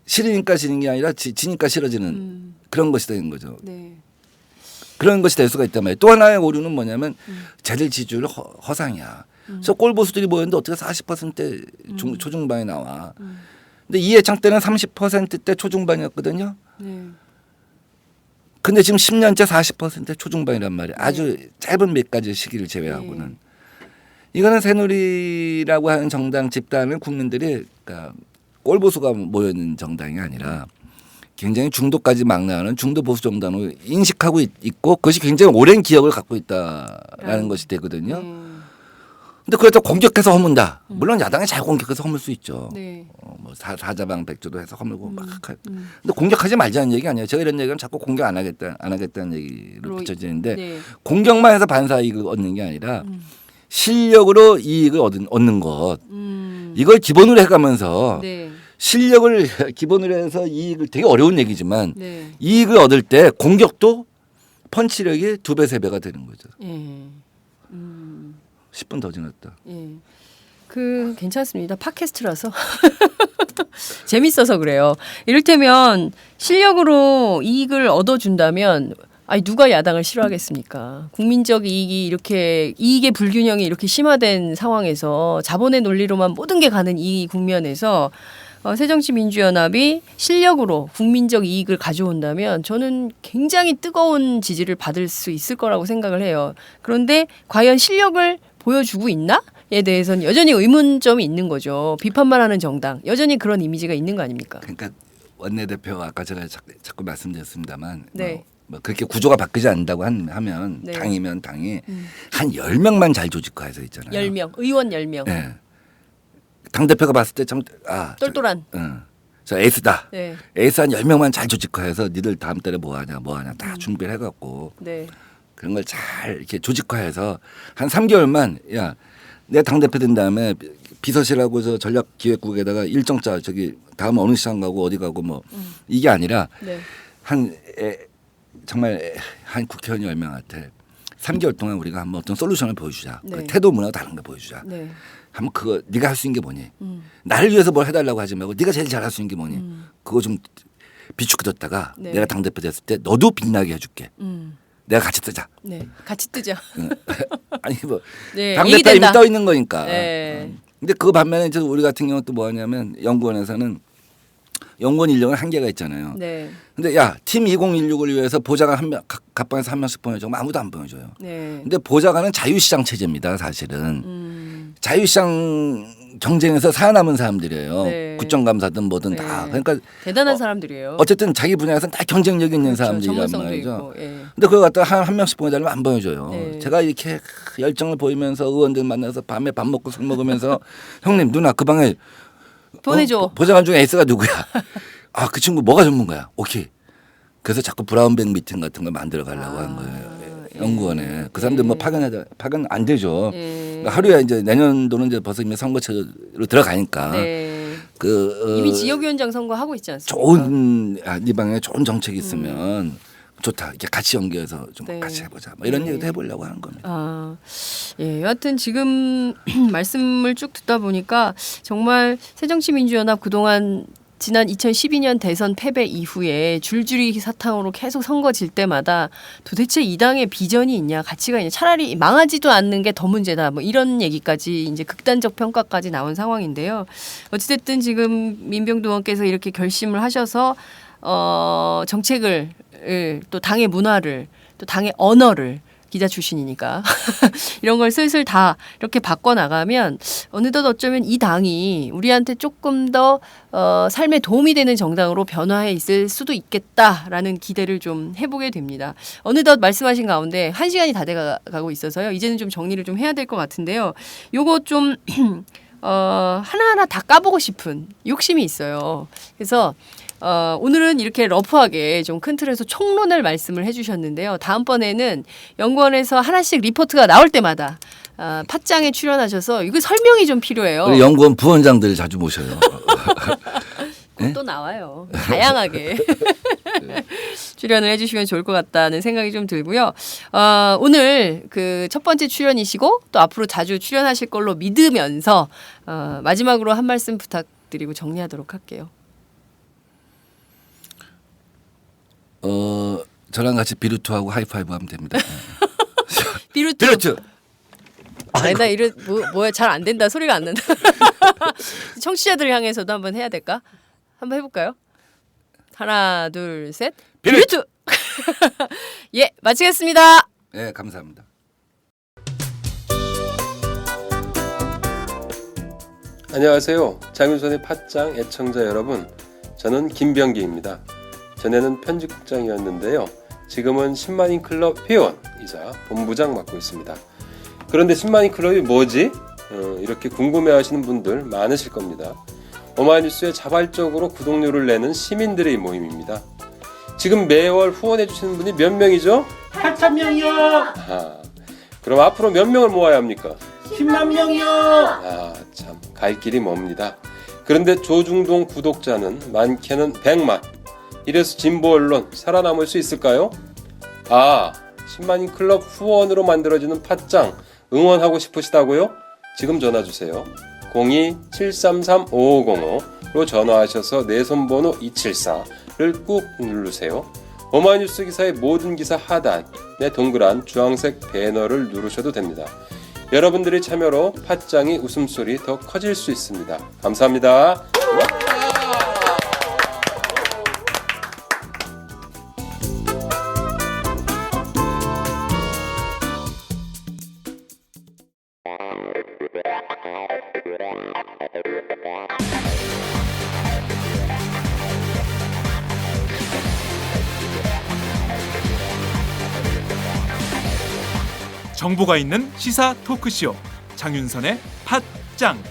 싫으니까 지는 게 아니라 지니까 싫어지는 그런 것이 되는 거죠. 네. 그런 것이 될 수가 있단 말이에요. 또 하나의 오류는 뭐냐면 쟤들 지지율 허상이야. 그래서 꼴보수들이 모였는데 어떻게 40%대 초중반이 나와. 근데 이해창 때는 30%대 초중반이었거든요. 네. 근데 지금 10년째 40%대 초중반이란 말이에요. 아주 짧은 몇 가지 시기를 제외하고는. 이거는 새누리라고 하는 정당 집단은 국민들이 그러니까 꼴보수가 모여 있는 정당이 아니라 굉장히 중도까지 막 나가는 중도 보수 정당으로 인식하고 있고 그것이 굉장히 오랜 기억을 갖고 있다라는 것이 되거든요. 근데 그렇다고 공격해서 허문다. 물론 야당이 잘 공격해서 허물 수 있죠. 네. 뭐 사자방백조도 해서 허물고 막. 근데 공격하지 말자는 얘기 아니에요. 제가 이런 얘기는 자꾸 공격 안 하겠다는 얘기로 붙여지는데 네. 공격만 해서 반사 이익을 얻는 게 아니라 실력으로 이익을 얻는 것. 이걸 기본으로 해가면서 네. 실력을 기본으로 해서 이익을 되게 어려운 얘기지만 네. 이익을 얻을 때 공격도 펀치력이 2배, 3배가 되는 거죠. 예. 10분 더 지났다. 예. 그 괜찮습니다. 팟캐스트라서 재밌어서 그래요. 이를테면 실력으로 이익을 얻어준다면 아니 누가 야당을 싫어하겠습니까? 국민적 이익이 이렇게 이익의 불균형이 이렇게 심화된 상황에서 자본의 논리로만 모든 게 가는 이 국면에서 새정치민주연합이 실력으로 국민적 이익을 가져온다면 저는 굉장히 뜨거운 지지를 받을 수 있을 거라고 생각을 해요. 그런데 과연 실력을 보여주고 있나?에 대해서는 여전히 의문점이 있는 거죠. 비판만 하는 정당 여전히 그런 이미지가 있는 거 아닙니까? 그러니까 원내대표 아까 제가 자꾸 말씀드렸습니다만 네. 뭐 그렇게 구조가 바뀌지 않는다고 하면 네. 당이면 당이 한 10명만 잘 조직화해서 있잖아요. 10명, 의원 10명. 네. 당대표가 봤을 때 참 똘똘한. 저 에이스다. 네. 에이스 한 10명만 잘 조직화해서 니들 다음 달에 뭐 하냐 다 준비를 해갖고 네. 그런 걸 잘 이렇게 조직화해서 한 3개월만 야 내 당대표 된 다음에 비서실하고 저 전략기획국에다가 일정 짜 저기 다음 어느 시장 가고 어디 가고 뭐 이게 아니라 네. 정말 한 국회의원 10명한테 3개월 동안 우리가 한번 어떤 솔루션을 보여주자. 네. 그 태도 문화가 다른 거 보여주자. 네. 한번 그거 네가 할 수 있는 게 뭐니? 나를 위해서 뭘 해달라고 하지 말고 네가 제일 잘할 수 있는 게 뭐니? 그거 좀 비축해뒀다가 네. 내가 당대표 됐을 때 너도 빛나게 해줄게. 내가 같이 뜨자. 네. 같이 뜨자. 아니 뭐 네. 당대표 이미 얘기된다. 떠 있는 거니까. 네. 근데 그 반면에 이제 우리 같은 경우 또 뭐하냐면 연구원에서는 연구원 인력은 한계가 있잖아요. 네. 근데 야, 팀 2016을 위해서 보좌관 한 명, 각 방에서 한 명씩 보내줘. 아무도 안 보내줘요. 네. 근데 보좌관은 자유시장 체제입니다, 사실은. 자유시장 경쟁에서 살아남은 사람들이에요. 네. 국정감사든 뭐든 네. 다. 그러니까 대단한 사람들이에요. 어쨌든 자기 분야에서는 다 경쟁력 있는 그렇죠. 사람들이란 전문성도 말이죠. 있고. 예. 근데 그걸 갖다 한 명씩 보내달라면 안 보내줘요. 네. 제가 이렇게 열정을 보이면서 의원들 만나서 밤에 밥 먹고 술 먹으면서 형님 누나 그 방에 보내줘. 보좌관 중에 에이스가 누구야? 아, 그 친구 뭐가 전문가야? 오케이. 그래서 자꾸 브라운백 미팅 같은 걸 만들어 가려고 한 거예요. 연구원에. 그 사람들 뭐 파견 안 되죠. 그러니까 하루에 이제 내년도는 이제 벌써 이미 선거철로 들어가니까. 네. 그 이미 지역위원장 선거하고 있지 않습니까? 좋은 네 방에 좋은 정책이 있으면 좋다. 이렇게 같이 연계해서 좀 네. 같이 해보자. 뭐 이런 네. 얘기도 해보려고 하는 겁니다. 아, 예, 여하튼 지금 말씀을 쭉 듣다 보니까 정말 새정치민주연합 그동안 지난 2012년 대선 패배 이후에 줄줄이 사탕으로 계속 선거 질 때마다 도대체 이 당의 비전이 있냐, 가치가 있냐, 차라리 망하지도 않는 게 더 문제다. 뭐 이런 얘기까지 이제 극단적 평가까지 나온 상황인데요. 어찌됐든 지금 민병두 의원께서 이렇게 결심을 하셔서 정책을 또 당의 문화를 또 당의 언어를 기자 출신이니까 이런 걸 슬슬 다 이렇게 바꿔나가면 어느덧 어쩌면 이 당이 우리한테 조금 더 삶에 도움이 되는 정당으로 변화해 있을 수도 있겠다라는 기대를 좀 해보게 됩니다. 어느덧 말씀하신 가운데 1시간이 다 돼가고 있어서요. 이제는 좀 정리를 좀 해야 될 것 같은데요. 요거 좀 하나하나 다 까보고 싶은 욕심이 있어요. 그래서 오늘은 이렇게 러프하게 좀 큰 틀에서 총론을 말씀을 해주셨는데요. 다음번에는 연구원에서 하나씩 리포트가 나올 때마다 팟짱에 출연하셔서 이거 설명이 좀 필요해요. 우리 연구원 부원장들 자주 모셔요. 네? 또 나와요. 다양하게 출연을 해주시면 좋을 것 같다는 생각이 좀 들고요. 오늘 그 첫 번째 출연이시고 또 앞으로 자주 출연하실 걸로 믿으면서 마지막으로 한 말씀 부탁드리고 정리하도록 할게요. 저랑 같이 비루투하고 하이파이브 하면 됩니다. 비루트. 비루투. 나 이런 뭐야 잘 안 된다 소리가 안 난다. 청취자들 향해서도 한번 해야 될까? 한번 해볼까요? 하나 둘 셋. 비루트. 예 마치겠습니다. 네, 감사합니다. 안녕하세요. 장윤선의 팟짱 애청자 여러분. 저는 김병기입니다. 전에는 편집국장이었는데요. 지금은 10만인 클럽 회원이자 본부장 맡고 있습니다. 그런데 10만인 클럽이 뭐지? 이렇게 궁금해하시는 분들 많으실 겁니다. 오마이뉴스에 자발적으로 구독료를 내는 시민들의 모임입니다. 지금 매월 후원해주시는 분이 몇 명이죠? 8,000명이요. 그럼 앞으로 몇 명을 모아야 합니까? 10만 명이요. 참, 갈 길이 멉니다. 그런데 조중동 구독자는 많게는 100만. 이래서 진보 언론 살아남을 수 있을까요? 10만인 클럽 후원으로 만들어지는 팟짱 응원하고 싶으시다고요? 지금 전화 주세요. 02-733-5505로 전화하셔서 내 손번호 274를 꾹 누르세요. 오마이뉴스 기사의 모든 기사 하단에 동그란 주황색 배너를 누르셔도 됩니다. 여러분들의 참여로 팟짱이 웃음소리 더 커질 수 있습니다. 감사합니다. 정보가 있는 시사 토크쇼 장윤선의 팟짱.